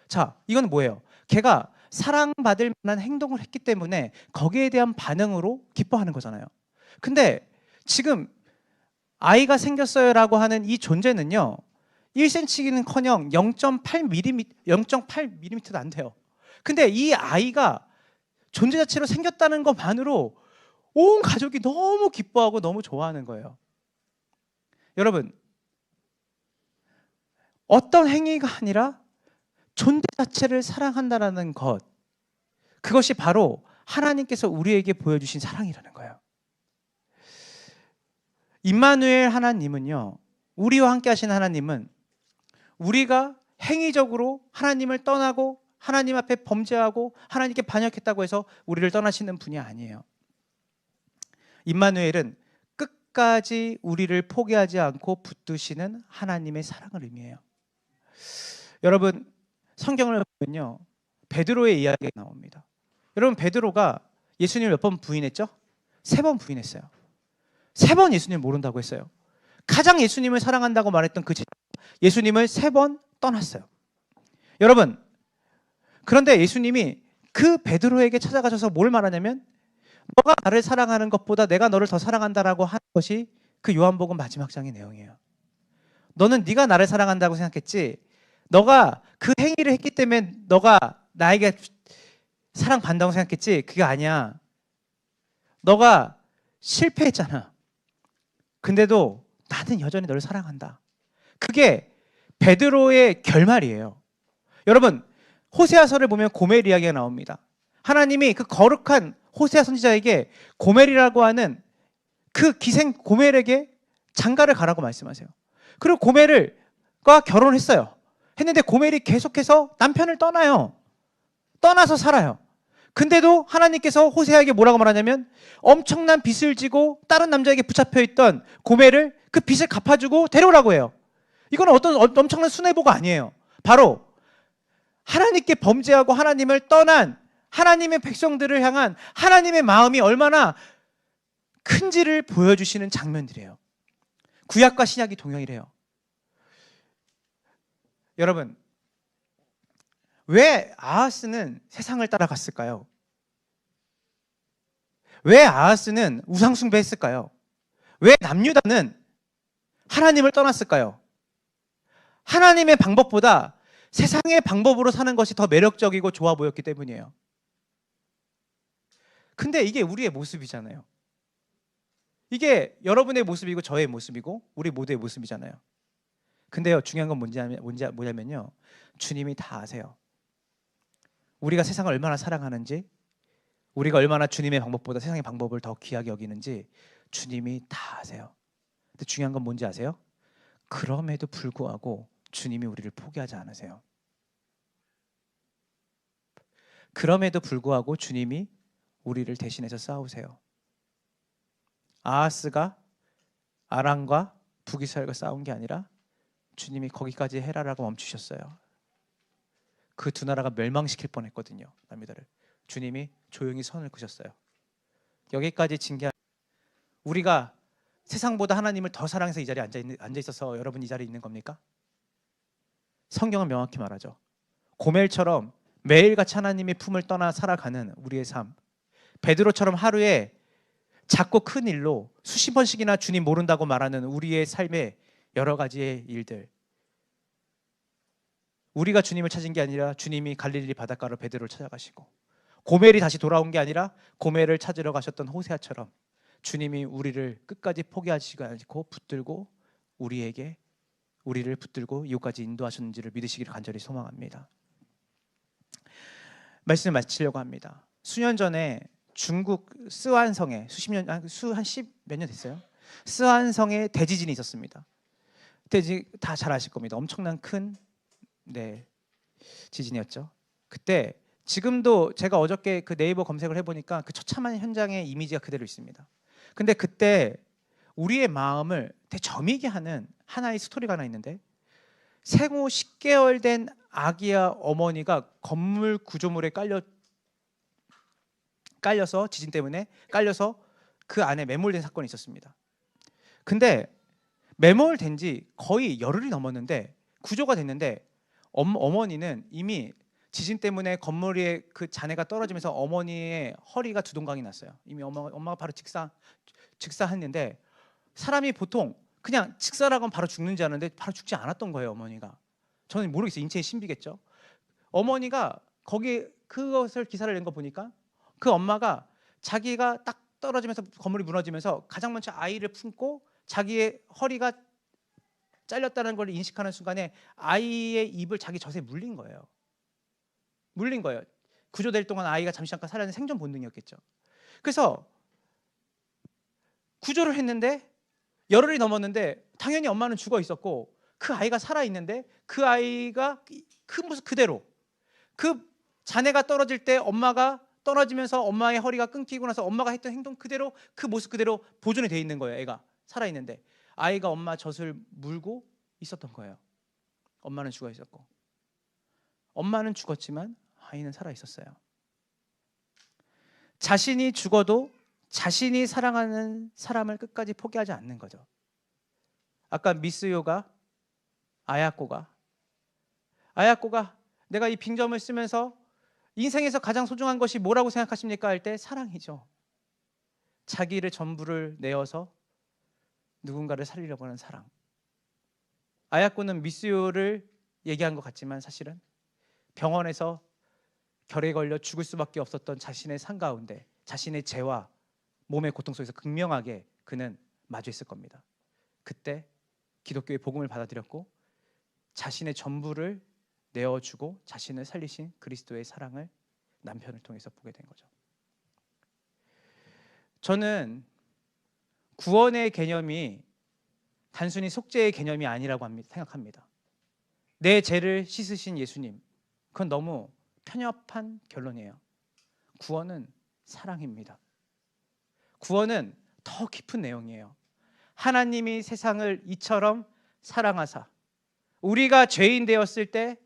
자, 이건 뭐예요? 걔가 사랑받을 만한 행동을 했기 때문에 거기에 대한 반응으로 기뻐하는 거잖아요. 근데 지금 아이가 생겼어요라고 하는 이 존재는요, 1cm는커녕 0.8mm도 안 돼요. 근데 이 아이가 존재 자체로 생겼다는 것만으로 온 가족이 너무 기뻐하고 너무 좋아하는 거예요. 여러분, 어떤 행위가 아니라 존재 자체를 사랑한다는 것, 그것이 바로 하나님께서 우리에게 보여주신 사랑이라는 거예요. 임마누엘 하나님은요, 우리와 함께 하신 하나님은 우리가 행위적으로 하나님을 떠나고 하나님 앞에 범죄하고 하나님께 반역했다고 해서 우리를 떠나시는 분이 아니에요. 임마누엘은 끝까지 우리를 포기하지 않고 붙드시는 하나님의 사랑을 의미해요. 여러분 성경을 보면요, 베드로의 이야기가 나옵니다. 여러분 베드로가 예수님을 몇 번 부인했죠? 3번 부인했어요. 3번 예수님 모른다고 했어요. 가장 예수님을 사랑한다고 말했던 그 예수님을 3번 떠났어요. 여러분, 그런데 예수님이 그 베드로에게 찾아가셔서 뭘 말하냐면, 너가 나를 사랑하는 것보다 내가 너를 더 사랑한다라고 하는 것이 그 요한복음 마지막 장의 내용이에요. 너는 네가 나를 사랑한다고 생각했지, 너가 그 행위를 했기 때문에 너가 나에게 사랑받는다고 생각했지, 그게 아니야. 너가 실패했잖아. 근데도 나는 여전히 너를 사랑한다. 그게 베드로의 결말이에요. 여러분, 호세아서를 보면 고멜 이야기가 나옵니다. 하나님이 그 거룩한 호세아 선지자에게 고멜이라고 하는 그 기생 고멜에게 장가를 가라고 말씀하세요. 그리고 고멜과 결혼했어요. 했는데 고멜이 계속해서 남편을 떠나요. 떠나서 살아요. 근데도 하나님께서 호세아에게 뭐라고 말하냐면, 엄청난 빚을 지고 다른 남자에게 붙잡혀 있던 고멜을 그 빚을 갚아주고 데려오라고 해요. 이건 어떤 엄청난 순애보가 아니에요. 바로 하나님께 범죄하고 하나님을 떠난 하나님의 백성들을 향한 하나님의 마음이 얼마나 큰지를 보여주시는 장면들이에요. 구약과 신약이 동일해요. 여러분, 왜 아하스는 세상을 따라갔을까요? 왜 아하스는 우상숭배했을까요? 왜 남유다는 하나님을 떠났을까요? 하나님의 방법보다 세상의 방법으로 사는 것이 더 매력적이고 좋아 보였기 때문이에요. 근데 이게 우리의 모습이잖아요. 이게 여러분의 모습이고 저의 모습이고 우리 모두의 모습이잖아요. 근데요, 중요한 건 뭐냐면요, 주님이 다 아세요. 우리가 세상을 얼마나 사랑하는지, 우리가 얼마나 주님의 방법보다 세상의 방법을 더 귀하게 여기는지 주님이 다 아세요. 근데 중요한 건 뭔지 아세요? 그럼에도 불구하고 주님이 우리를 포기하지 않으세요. 그럼에도 불구하고 주님이 우리를 대신해서 싸우세요. 아하스가 아람과 북이스라엘과 싸운 게 아니라 주님이 거기까지 해라라고 멈추셨어요. 그 두 나라가 멸망시킬 뻔했거든요. 남유다를. 주님이 조용히 선을 그셨어요. 여기까지 징계. 우리가 세상보다 하나님을 더 사랑해서 이 자리에 앉아 있어서 여러분 이 자리에 있는 겁니까? 성경은 명확히 말하죠. 고멜처럼 매일같이 하나님의 품을 떠나 살아가는 우리의 삶, 베드로처럼 하루에 작고 큰 일로 수십 번씩이나 주님 모른다고 말하는 우리의 삶의 여러 가지의 일들, 우리가 주님을 찾은 게 아니라 주님이 갈릴리 바닷가로 베드로를 찾아가시고, 고멜이 다시 돌아온 게 아니라 고멜을 찾으러 가셨던 호세아처럼 주님이 우리를 끝까지 포기하시지 않고 붙들고 우리를 붙들고 이곳까지 인도하셨는지를 믿으시기를 간절히 소망합니다. 말씀을 마치려고 합니다. 수년 전에 중국 스완성에 한 10몇 년 됐어요. 스완성에 대지진이 있었습니다. 대지진 다 잘 아실 겁니다. 엄청난 큰 지진이었죠. 그때 지금도 제가 어저께 그 네이버 검색을 해보니까 그 처참한 현장의 이미지가 그대로 있습니다. 근데 그때 우리의 마음을 되저미게 하는 하나의 스토리가 하나 있는데, 생후 10개월 된 아기야 어머니가 건물 구조물에 깔려서 지진 때문에 깔려서 그 안에 매몰된 사건이 있었습니다. 근데 매몰된 지 거의 열흘이 넘었는데 구조가 됐는데 어머니는 이미 지진 때문에 건물 위에 그 잔해가 떨어지면서 어머니의 허리가 두동강이 났어요. 이미 엄마가 바로 직사했는데, 사람이 보통 그냥 직사라고 하면 바로 죽는지 아는데 바로 죽지 않았던 거예요. 어머니가. 저는 모르겠어요. 인체의 신비겠죠. 어머니가 거기 그것을 기사를 낸 거 보니까 그 엄마가 자기가 딱 떨어지면서 건물이 무너지면서 가장 먼저 아이를 품고 자기의 허리가 잘렸다는 걸 인식하는 순간에 아이의 입을 자기 젖에 물린 거예요. 구조될 동안 아이가 잠시 잠깐 살아있는 생존 본능이었겠죠. 그래서 구조를 했는데 열흘이 넘었는데 당연히 엄마는 죽어 있었고 그 아이가 살아 있는데 그 아이가 그 모습 그대로, 그 자네가 떨어질 때 엄마가 떨어지면서 엄마의 허리가 끊기고 나서 엄마가 했던 행동 그대로, 그 모습 그대로 보존이 돼 있는 거예요. 애가 살아 있는데 아이가 엄마 젖을 물고 있었던 거예요. 엄마는 죽어 있었고, 엄마는 죽었지만 아이는 살아 있었어요. 자신이 죽어도 자신이 사랑하는 사람을 끝까지 포기하지 않는 거죠. 아까 미스요가 아야코가 내가 이 빙점을 쓰면서 인생에서 가장 소중한 것이 뭐라고 생각하십니까? 할 때 사랑이죠. 자기를 전부를 내어서 누군가를 살리려고 하는 사랑. 아야코는 미스요를 얘기한 것 같지만 사실은 병원에서 결에 걸려 죽을 수밖에 없었던 자신의 삶 가운데 자신의 죄와 몸의 고통 속에서 극명하게 그는 마주했을 겁니다. 그때 기독교의 복음을 받아들였고 자신의 전부를 내어주고 자신을 살리신 그리스도의 사랑을 남편을 통해서 보게 된 거죠. 저는 구원의 개념이 단순히 속죄의 개념이 아니라고 생각합니다. 내 죄를 씻으신 예수님, 그건 너무 편협한 결론이에요. 구원은 사랑입니다. 구원은 더 깊은 내용이에요. 하나님이 세상을 이처럼 사랑하사 우리가 죄인 되었을 때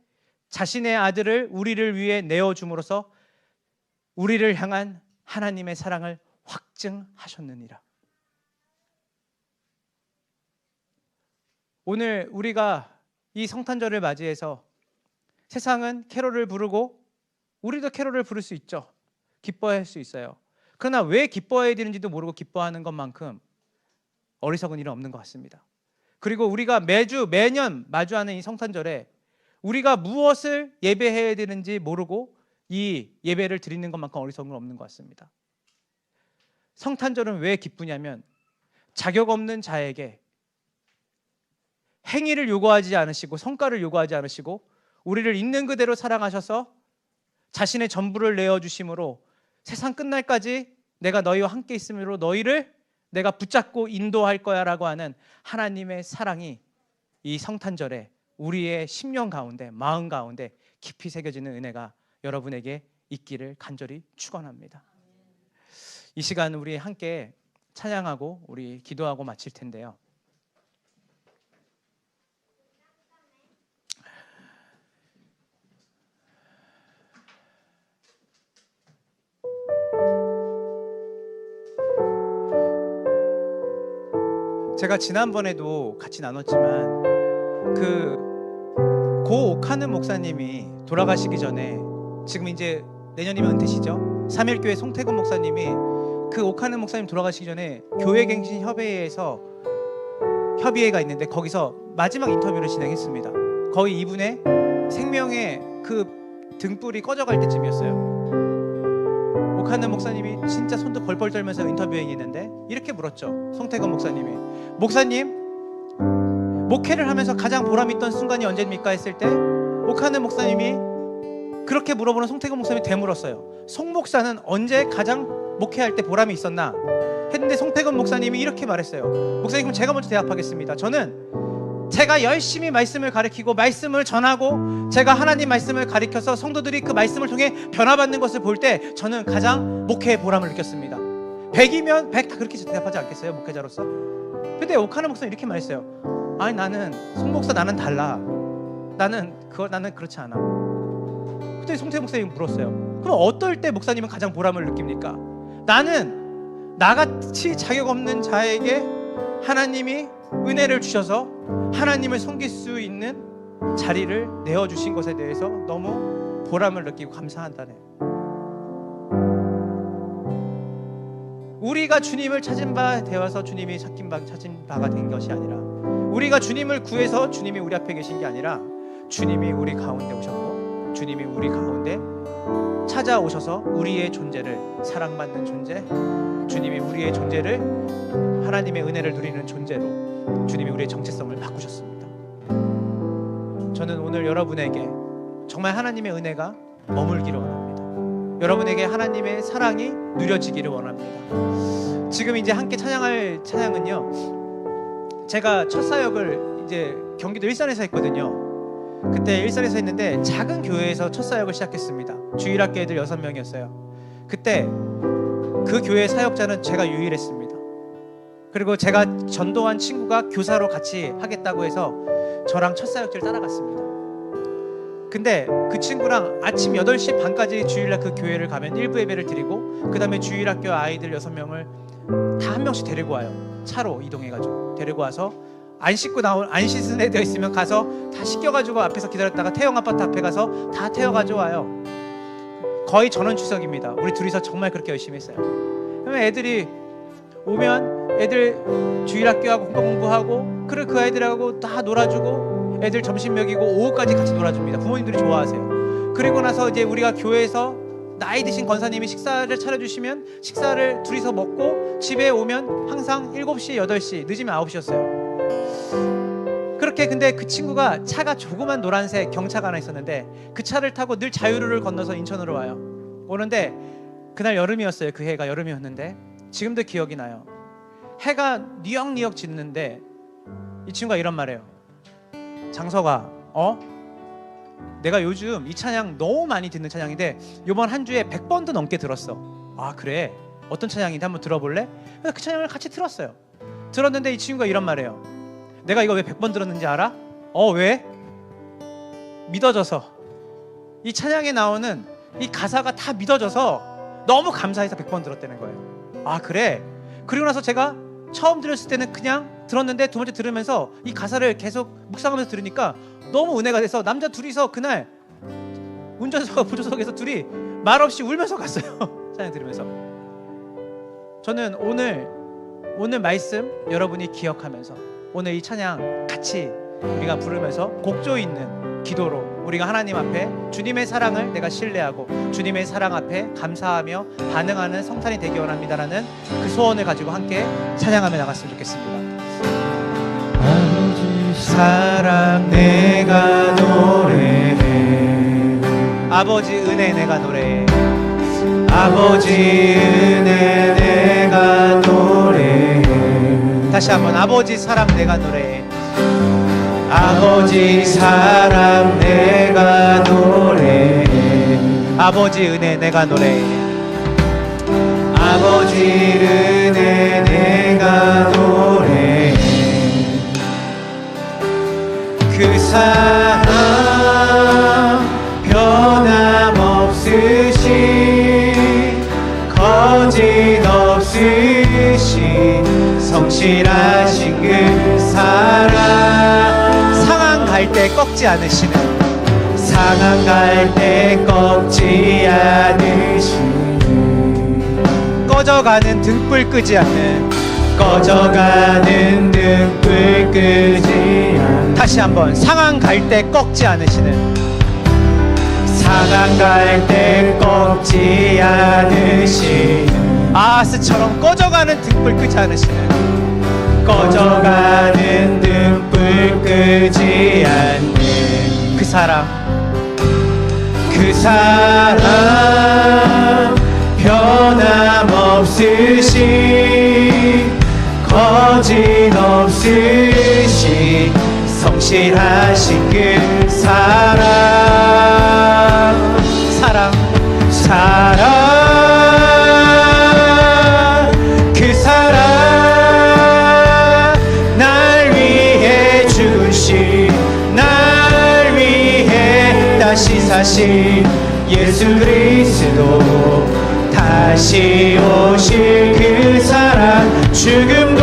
자신의 아들을 우리를 위해 내어줌으로써 우리를 향한 하나님의 사랑을 확증하셨느니라. 오늘 우리가 이 성탄절을 맞이해서 세상은 캐롤을 부르고 우리도 캐롤을 부를 수 있죠. 기뻐할 수 있어요. 그러나 왜 기뻐해야 되는지도 모르고 기뻐하는 것만큼 어리석은 일은 없는 것 같습니다. 그리고 우리가 매년 마주하는 이 성탄절에 우리가 무엇을 예배해야 되는지 모르고 이 예배를 드리는 것만큼 어리석은 건 없는 것 같습니다. 성탄절은 왜 기쁘냐면 자격 없는 자에게 행위를 요구하지 않으시고 성과를 요구하지 않으시고 우리를 있는 그대로 사랑하셔서 자신의 전부를 내어주심으로 세상 끝날까지 내가 너희와 함께 있음으로 너희를 내가 붙잡고 인도할 거야 라고 하는 하나님의 사랑이 이 성탄절에 우리의 심령 가운데 마음 가운데 깊이 새겨지는 은혜가 여러분에게 있기를 간절히 축원합니다. 이 시간 우리 함께 찬양하고 우리 기도하고 마칠 텐데요. 제가 지난번에도 같이 나눴지만 고 오카는 목사님이 돌아가시기 전에 지금 이제 내년이면 은퇴시죠. 삼일교회 송태근 목사님이 그 오카는 목사님 돌아가시기 전에 교회갱신 협의회에서 협의회가 있는데 거기서 마지막 인터뷰를 진행했습니다. 거의 이분의 생명의 그 등불이 꺼져갈 때쯤이었어요. 오카는 목사님이 진짜 손도 벌벌 떨면서 인터뷰에 있는데 이렇게 물었죠. 송태근 목사님이, 목사님 목회를 하면서 가장 보람있던 순간이 언제입니까? 했을 때 오카는 목사님이 그렇게 물어보는 송태근 목사님이 되물었어요. 송 목사는 언제 가장 목회할 때 보람이 있었나? 했는데 송태근 목사님이 이렇게 말했어요. 목사님, 그럼 제가 먼저 대답하겠습니다. 저는 제가 열심히 말씀을 가르치고 말씀을 전하고 제가 하나님 말씀을 가르쳐서 성도들이 그 말씀을 통해 변화받는 것을 볼 때 저는 가장 목회의 보람을 느꼈습니다. 100이면 100 다 그렇게 대답하지 않겠어요? 목회자로서. 근데 오카는 목사님 이렇게 말했어요. 아니 나는 송 목사 나는 달라. 나는 그렇지 않아. 그때 송태근 목사님이 물었어요. 그럼 어떨 때 목사님은 가장 보람을 느낍니까? 나는 나같이 자격 없는 자에게 하나님이 은혜를 주셔서 하나님을 섬길 수 있는 자리를 내어주신 것에 대해서 너무 보람을 느끼고 감사한다네. 우리가 주님을 찾은 바 되어서 주님이 찾은 바가 된 것이 아니라 우리가 주님을 구해서 주님이 우리 앞에 계신 게 아니라 주님이 우리 가운데 오셨고 주님이 우리 가운데 찾아오셔서 우리의 존재를 사랑받는 존재, 주님이 우리의 존재를 하나님의 은혜를 누리는 존재로 주님이 우리의 정체성을 바꾸셨습니다. 저는 오늘 여러분에게 정말 하나님의 은혜가 머물기를 원합니다. 여러분에게 하나님의 사랑이 누려지기를 원합니다. 지금 이제 함께 찬양할 찬양은요, 제가 첫 사역을 이제 경기도 일산에서 했거든요. 그때 일산에서 했는데 작은 교회에서 첫 사역을 시작했습니다. 주일학교 애들 6명이었어요. 그때 그 교회 사역자는 제가 유일했습니다. 그리고 제가 전도한 친구가 교사로 같이 하겠다고 해서 저랑 첫 사역지를 따라갔습니다. 근데 그 친구랑 아침 8시 반까지 주일날 그 교회를 가면 1부 예배를 드리고, 그 다음에 주일학교 아이들 6명을 다 한 명씩 데리고 와요. 차로 이동해가지고 데리고 와서 안 씻은 애 되어 있으면 가서 다 씻겨가지고 앞에서 기다렸다가 태영 아파트 앞에 가서 다 태워가지고 와요. 거의 전원 추석입니다. 우리 둘이서 정말 그렇게 열심히 했어요. 그러면 애들이 오면 애들 주일학교하고 공부하고, 그래 그 아이들하고 다 놀아주고, 애들 점심 먹이고 오후까지 같이 놀아줍니다. 부모님들이 좋아하세요. 그리고 나서 이제 우리가 교회에서 나이 드신 권사님이 식사를 차려주시면 식사를 둘이서 먹고 집에 오면 항상 7시, 8시, 늦으면 9시였어요. 그렇게. 근데 그 친구가 차가 조그만 노란색 경차가 하나 있었는데 그 차를 타고 늘 자유로를 건너서 인천으로 와요. 오는데 그날 여름이었어요. 그 해가 여름이었는데 지금도 기억이 나요. 해가 뉘역뉘역 짓는데 이 친구가 이런 말해요. 장석아, 내가 요즘 이 찬양 너무 많이 듣는 찬양인데 이번 한 주에 100번도 넘게 들었어. 아 그래? 어떤 찬양인데 한번 들어볼래? 그래서 그 찬양을 같이 들었어요. 들었는데 이 친구가 이런 말해요. 내가 이거 왜 100번 들었는지 알아? 왜? 믿어져서. 이 찬양에 나오는 이 가사가 다 믿어져서 너무 감사해서 100번 들었다는 거예요. 아 그래? 그리고 나서 제가 처음 들었을 때는 그냥 들었는데 두 번째 들으면서 이 가사를 계속 묵상하면서 들으니까 너무 은혜가 돼서 남자 둘이서 그날 운전석 부조석에서 둘이 말없이 울면서 갔어요. 찬양 들으면서. 저는 오늘 말씀 여러분이 기억하면서 오늘 이 찬양 같이 우리가 부르면서 곡조 있는 기도로 우리가 하나님 앞에 주님의 사랑을 내가 신뢰하고 주님의 사랑 앞에 감사하며 반응하는 성탄이 되기 원합니다라는 그 소원을 가지고 함께 찬양하며 나갔으면 좋겠습니다. 아버지 사랑 내가 노래해, 아버지 은혜 내가 노래해, 아버지 은혜 내가 노래해, 다시 한번 아버지 사랑 내가 노래해, 아버지 사랑 내가 노래해, 아버지 은혜 내가 노래해, 아버지 은혜 내가 노래해. 그 사랑 변함없으신 거짓 없으신 성실하신 그 사랑, 상한 갈 때 꺾지 않으시는, 상한 갈 때 꺾지 않으시는, 꺼져가는 등불 끄지 않는, 꺼져가는 등불 끄지 않는, 다시 한번 상한 갈 때 꺾지 않으시는, 상한 갈 때 꺾지 않으시는, 아하스처럼 꺼져가는 등불 끄지 않으시는, 꺼져가는 등불 끄지 않는 그 사랑, 그 사랑 변함없으신 거짓 없으신 성실하신 그 사랑, 사랑, 사랑, 그 사랑 날 위해 주신, 날 위해 다시 사신 예수 그리스도, 다시 오실 그 사랑, 죽음도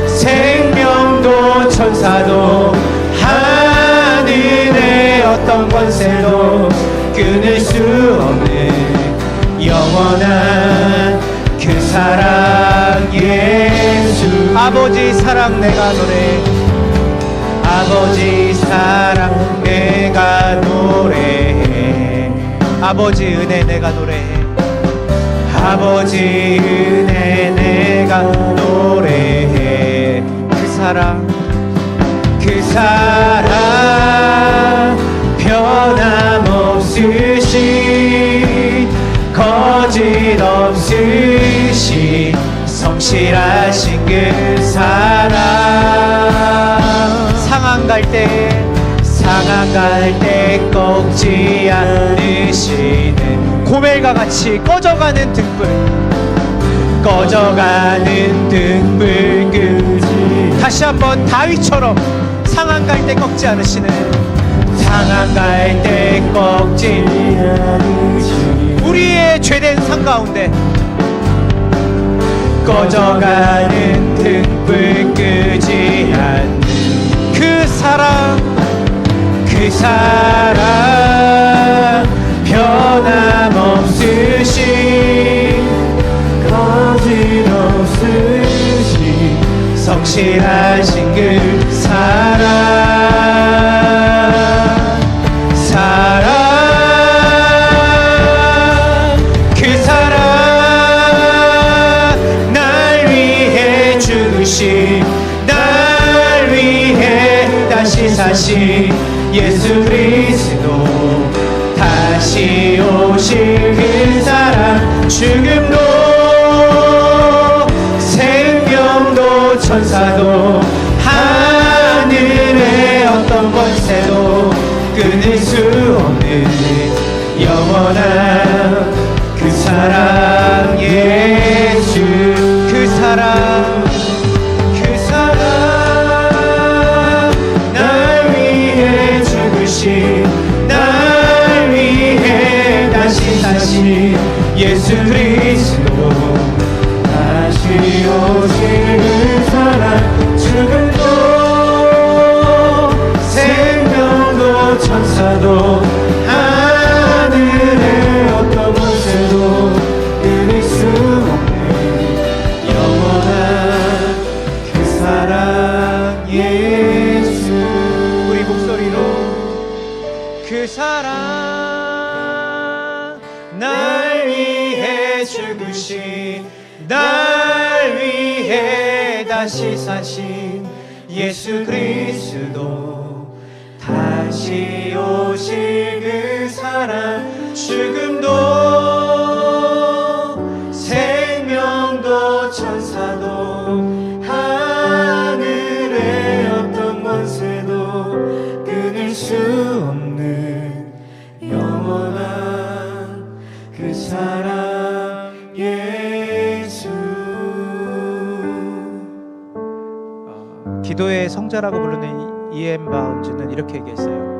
생명도 천사도 하늘의 어떤 권세도 끊을 수 없는 영원한 그 사랑 예수. 아버지 사랑 내가 노래해, 아버지 사랑 내가 노래해, 아버지 은혜 내가 노래해, 아버지 은혜 내가 노래해. 그 사랑, 그 사랑 변함없으신 거짓 없으신 성실하신 그 사랑, 상한 갈 때, 상한 갈 때 꺾지 않으시는, 고멜과 같이 꺼져가는 등불, 꺼져가는 등불 끄지, 다시 한번 다윗처럼 상한 갈 때 꺾지 않으시는, 상한 갈 때 꺾지 않으시는 우리의 죄된 삶 가운데 꺼져가는 등불 끄지 않는 그 사랑 변함없으신 거짓없으신 성실하신 그 사랑 그 사랑 날 위해 죽으신 날 위해 다시 사신 예수 그리스도 다시 오실 그 사랑 죽음도 생명도 천사도 하늘의 어떤 권세도 끊을 수 없는 영원한 그 사랑 예수 그 사랑 그 사랑 날 위해 죽으신 날 위해 다시 사신 예수 그리스도 다시 오실 그 사랑 죽음도 생명도 천사도 하늘의 어떤 권세도 끊을 수 없는 영원한 그 사랑 예수 우리 목소리로 그 사랑 날 위해 죽으신 날 위해 다시 사신 예수 그리스도 다시 오실 그 사랑 죽음도 생명도 천사도 하늘의 어떤 권세도 끊을 수 없는 영원한 그 사랑 예수. 기도의 성자라고 부르는 E.M. 바운즈는 이렇게 얘기했어요.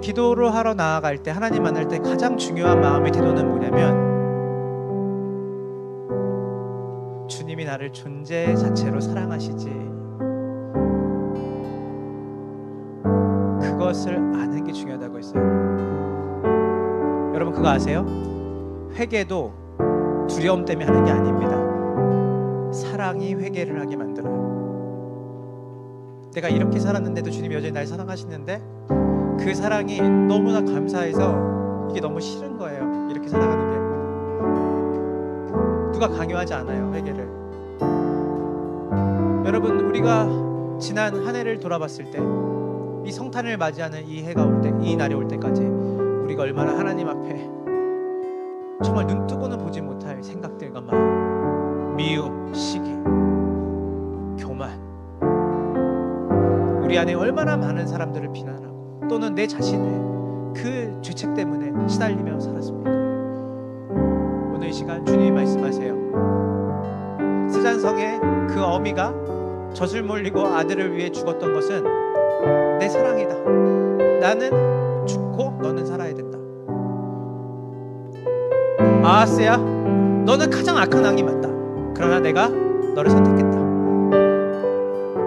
기도를 하러 나아갈 때, 하나님 만날 때 가장 중요한 마음의 태도는 뭐냐면, 주님이 나를 존재 자체로 사랑하시지, 그것을 아는 게 중요하다고 했어요. 여러분 그거 아세요? 회개도 두려움 때문에 하는 게 아닙니다. 사랑이 회개를 하게 만들어요. 내가 이렇게 살았는데도 주님이 여전히 날 사랑하시는데 그 사랑이 너무나 감사해서 이게 너무 싫은 거예요. 이렇게 살아가는 게. 누가 강요하지 않아요, 회개를. 여러분, 우리가 지난 한 해를 돌아봤을 때, 이 성탄을 맞이하는 이 해가 올 때, 이 날이 올 때까지 우리가 얼마나 하나님 앞에 정말 눈 뜨고는 보지 못할 생각들과 마음, 미움, 시기, 교만, 우리 안에 얼마나 많은 사람들을 비난하고 또는 내 자신의 그 죄책 때문에 시달리며 살았습니까? 오늘 이 시간 주님이 말씀하세요. 스잔성의 그 어미가 젖을 몰리고 아들을 위해 죽었던 것은 내 사랑이다. 나는 죽고 너는 살아야 된다. 아하스야, 너는 가장 악한 왕이 맞다. 그러나 내가 너를 선택했다.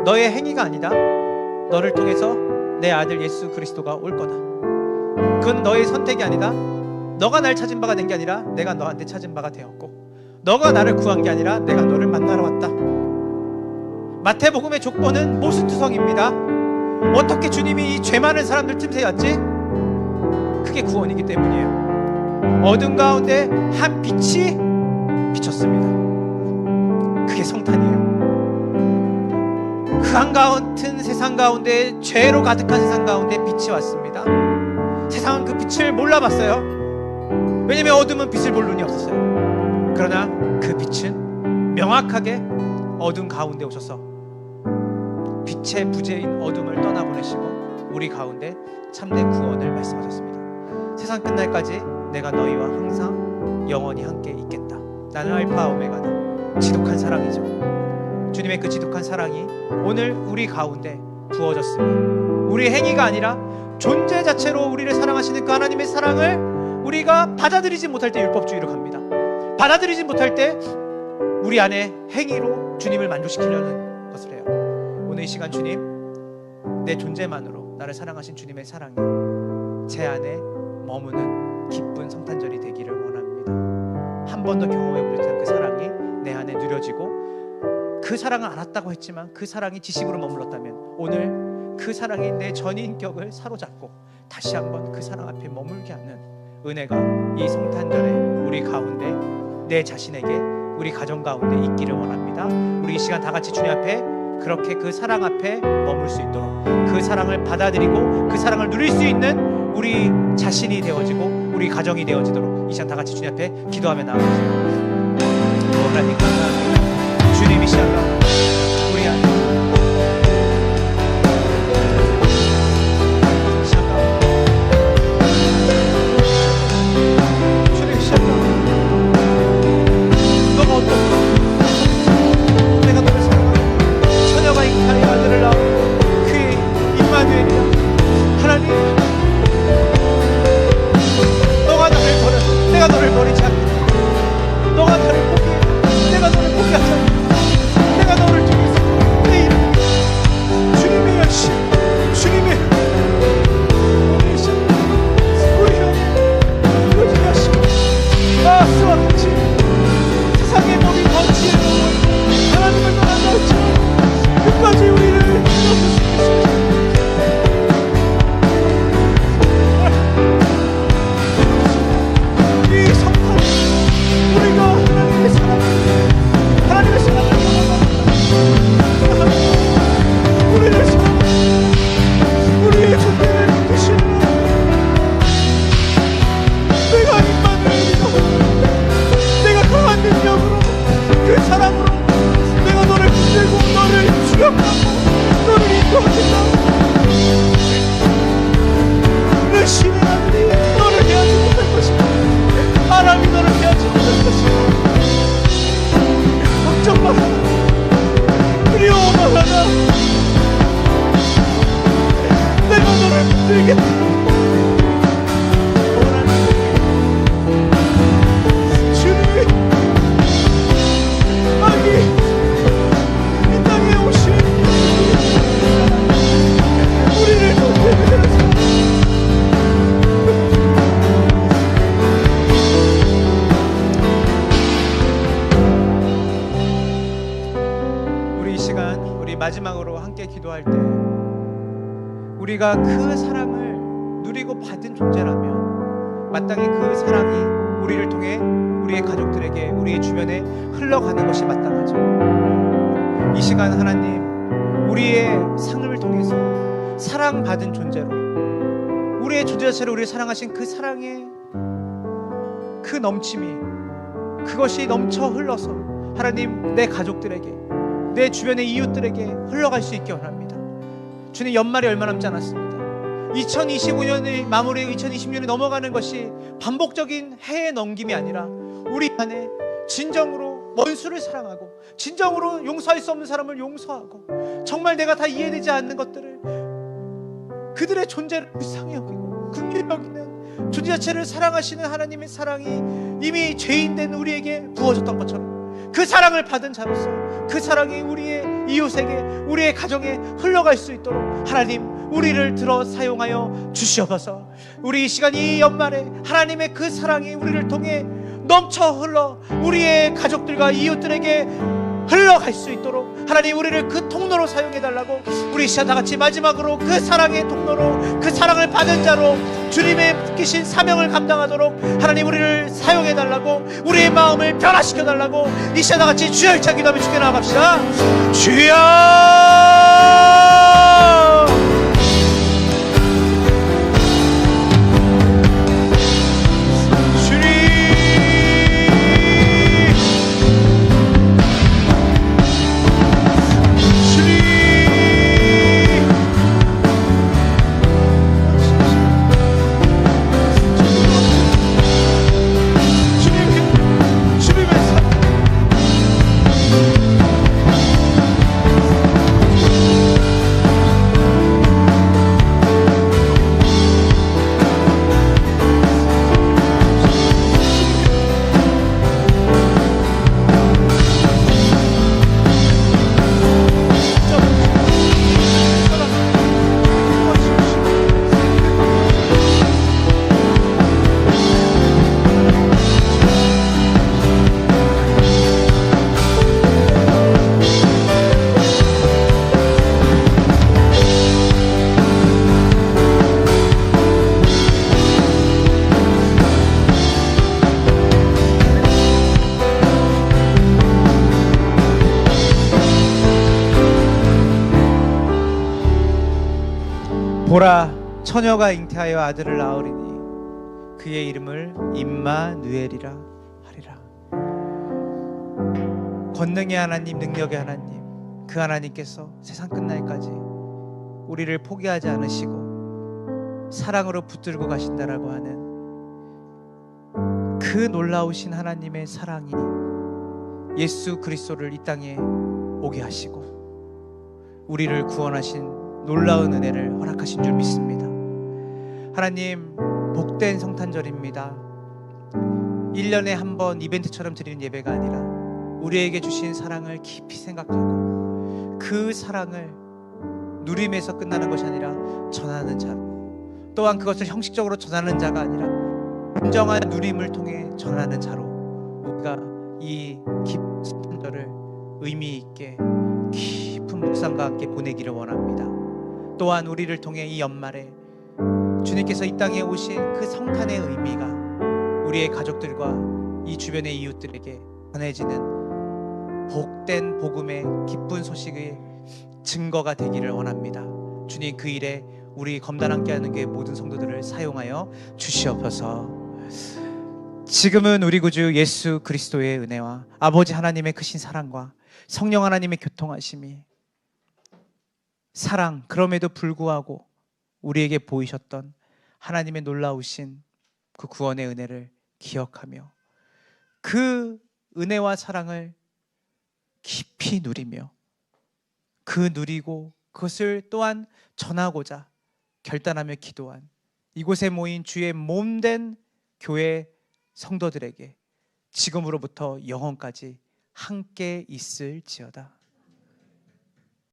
너의 행위가 아니다. 너를 통해서 내 아들 예수 그리스도가 올 거다. 그건 너의 선택이 아니다. 너가 날 찾은 바가 된 게 아니라 내가 너한테 찾은 바가 되었고, 너가 나를 구한 게 아니라 내가 너를 만나러 왔다. 마태복음의 족보는 모순투성입니다. 어떻게 주님이 이 죄 많은 사람들 틈새 왔지? 그게 구원이기 때문이에요. 어둠 가운데 한 빛이 비쳤습니다. 그게 성탄이에요. 그 한가운데 세상 가운데, 죄로 가득한 세상 가운데 빛이 왔습니다. 세상은 그 빛을 몰라봤어요. 왜냐면 어둠은 빛을 볼 눈이 없었어요. 그러나 그 빛은 명확하게 어둠 가운데 오셔서 빛의 부재인 어둠을 떠나보내시고 우리 가운데 참된 구원을 말씀하셨습니다. 세상 끝날까지 내가 너희와 항상 영원히 함께 있겠다. 나는 알파 오메가다. 지독한 사랑이죠. 주님의 그 지독한 사랑이 오늘 우리 가운데 부어졌으니 우리의 행위가 아니라 존재 자체로 우리를 사랑하시는 그 하나님의 사랑을 우리가 받아들이지 못할 때 율법주의로 갑니다. 받아들이지 못할 때 우리 안에 행위로 주님을 만족시키려는 것을 해요. 오늘 이 시간 주님, 내 존재만으로 나를 사랑하신 주님의 사랑이 제 안에 머무는 기쁜 성탄절이 되기를 원합니다. 한 번 더 경험해 보지 못한 그 사랑이 내 안에 누려지고, 그 사랑을 알았다고 했지만 그 사랑이 지식으로 머물렀다면 오늘 그 사랑이 내 전인격을 사로잡고 다시 한번 그 사랑 앞에 머물게 하는 은혜가 이 성탄절에 우리 가운데, 내 자신에게, 우리 가정 가운데 있기를 원합니다. 우리 이 시간 다 같이 주님 앞에 그렇게 그 사랑 앞에 머물 수 있도록, 그 사랑을 받아들이고 그 사랑을 누릴 수 있는 우리 자신이 되어지고 우리 가정이 되어지도록 이 시간 다 같이 주님 앞에 기도하며 나아가세요. 하나님 감사합니다. 주님 이 시간 우리 안에 너가 어떤 내가 너를 사랑하고 처녀가 잉타의 아들을 낳고 그의 임마누엘이야. 하나님, 너가 나를 버려 내가 너를 버리지 않겠다. 너가 나를 포기해 내가 너를 포기하지 않겠다. 내가 너를 통해서 내 이름 주님의 열심, 주님의 오늘 이 시간 우리 형이 요즘하시고 아스와 같이 세상의 몸이 덩치에 놓은 하나님을 떠난 것처럼 끝까지 우리를 지켜주시겠습니다. 이 성탄 우리가 하나님의 사랑을 경험합니다. 우리를 사랑하시고 우리의 존재를 드시는 내가 임마누엘이다. 내가 강한 능력으로 그 사랑으로 내가 너를 붙들고 너를 주역하고 너를 인도하겠다. 내 신의 아들이 너를 대하지 못할 것이다. 아람이 너를 대하지 못할 것이다. 걱정 마라. 두려워 마라. 내가 너를 붙들겠다. 주님이 아니 이 땅에 오신 우리를 돕게 우리 이 시간 우리 마지막으로 함께 기도할 때 우리가 그 사랑을 누리고 받은 존재라면 마땅히 그 사랑이 우리를 통해 우리의 가족들에게, 우리의 주변에 흘러가는 것이 마땅하죠. 이 시간 하나님, 우리의 삶을 통해서 사랑받은 존재로, 우리의 존재 자체로 우리를 사랑하신 그 사랑의 그 넘침이, 그것이 넘쳐 흘러서 하나님 내 가족들에게, 내 주변의 이웃들에게 흘러갈 수 있게 원합니다. 주님, 연말이 얼마 남지 않았습니다. 2025년의 마무리, 2020년이 넘어가는 것이 반복적인 해의 넘김이 아니라 우리 안에 진정으로 원수를 사랑하고 진정으로 용서할 수 없는 사람을 용서하고 정말 내가 다 이해되지 않는 것들을, 그들의 존재를 불쌍히 여기고 긍휼히 여기는 존재 자체를 사랑하시는 하나님의 사랑이 이미 죄인 된 우리에게 부어졌던 것처럼 그 사랑을 받은 자로서 그 사랑이 우리의 이웃에게, 우리의 가정에 흘러갈 수 있도록 하나님 우리를 들어 사용하여 주시옵소서. 우리 이 시간, 이 연말에 하나님의 그 사랑이 우리를 통해 넘쳐 흘러 우리의 가족들과 이웃들에게 흘러갈 수 있도록 하나님 우리를 그 통로로 사용해달라고, 우리 이 시간 다같이 마지막으로 그 사랑의 통로로, 그 사랑을 받은 자로 주님의 맡기신 사명을 감당하도록 하나님 우리를 사용해달라고, 우리의 마음을 변화시켜달라고 이 시간 다같이 주여 일차 기도하며 주께 나아갑시다. 주여 보라, 처녀가 잉태하여 아들을 낳으리니 그의 이름을 임마누엘이라 하리라. 권능의 하나님, 능력의 하나님, 그 하나님께서 세상 끝날까지 우리를 포기하지 않으시고 사랑으로 붙들고 가신다라고 하는 그 놀라우신 하나님의 사랑이 예수 그리스도를 이 땅에 오게 하시고 우리를 구원하신 놀라운 은혜를 허락하신 줄 믿습니다. 하나님, 복된 성탄절입니다. 1년에 한 번 이벤트처럼 드리는 예배가 아니라 우리에게 주신 사랑을 깊이 생각하고 그 사랑을 누림에서 끝나는 것이 아니라 전하는 자로, 또한 그것을 형식적으로 전하는 자가 아니라 진정한 누림을 통해 전하는 자로 우리가 이 깊은 성탄절을 의미 있게 깊은 묵상과 함께 보내기를 원합니다. 또한 우리를 통해 이 연말에 주님께서 이 땅에 오신 그 성탄의 의미가 우리의 가족들과 이 주변의 이웃들에게 전해지는 복된 복음의 기쁜 소식의 증거가 되기를 원합니다. 주님, 그 일에 우리 검단 함께하는 게 모든 성도들을 사용하여 주시옵소서. 지금은 우리 구주 예수 그리스도의 은혜와 아버지 하나님의 크신 사랑과 성령 하나님의 교통하심이 사랑, 그럼에도 불구하고 우리에게 보이셨던 하나님의 놀라우신 그 구원의 은혜를 기억하며 그 은혜와 사랑을 깊이 누리며 그 누리고 그것을 또한 전하고자 결단하며 기도한 이곳에 모인 주의 몸된 교회 성도들에게 지금으로부터 영원까지 함께 있을지어다.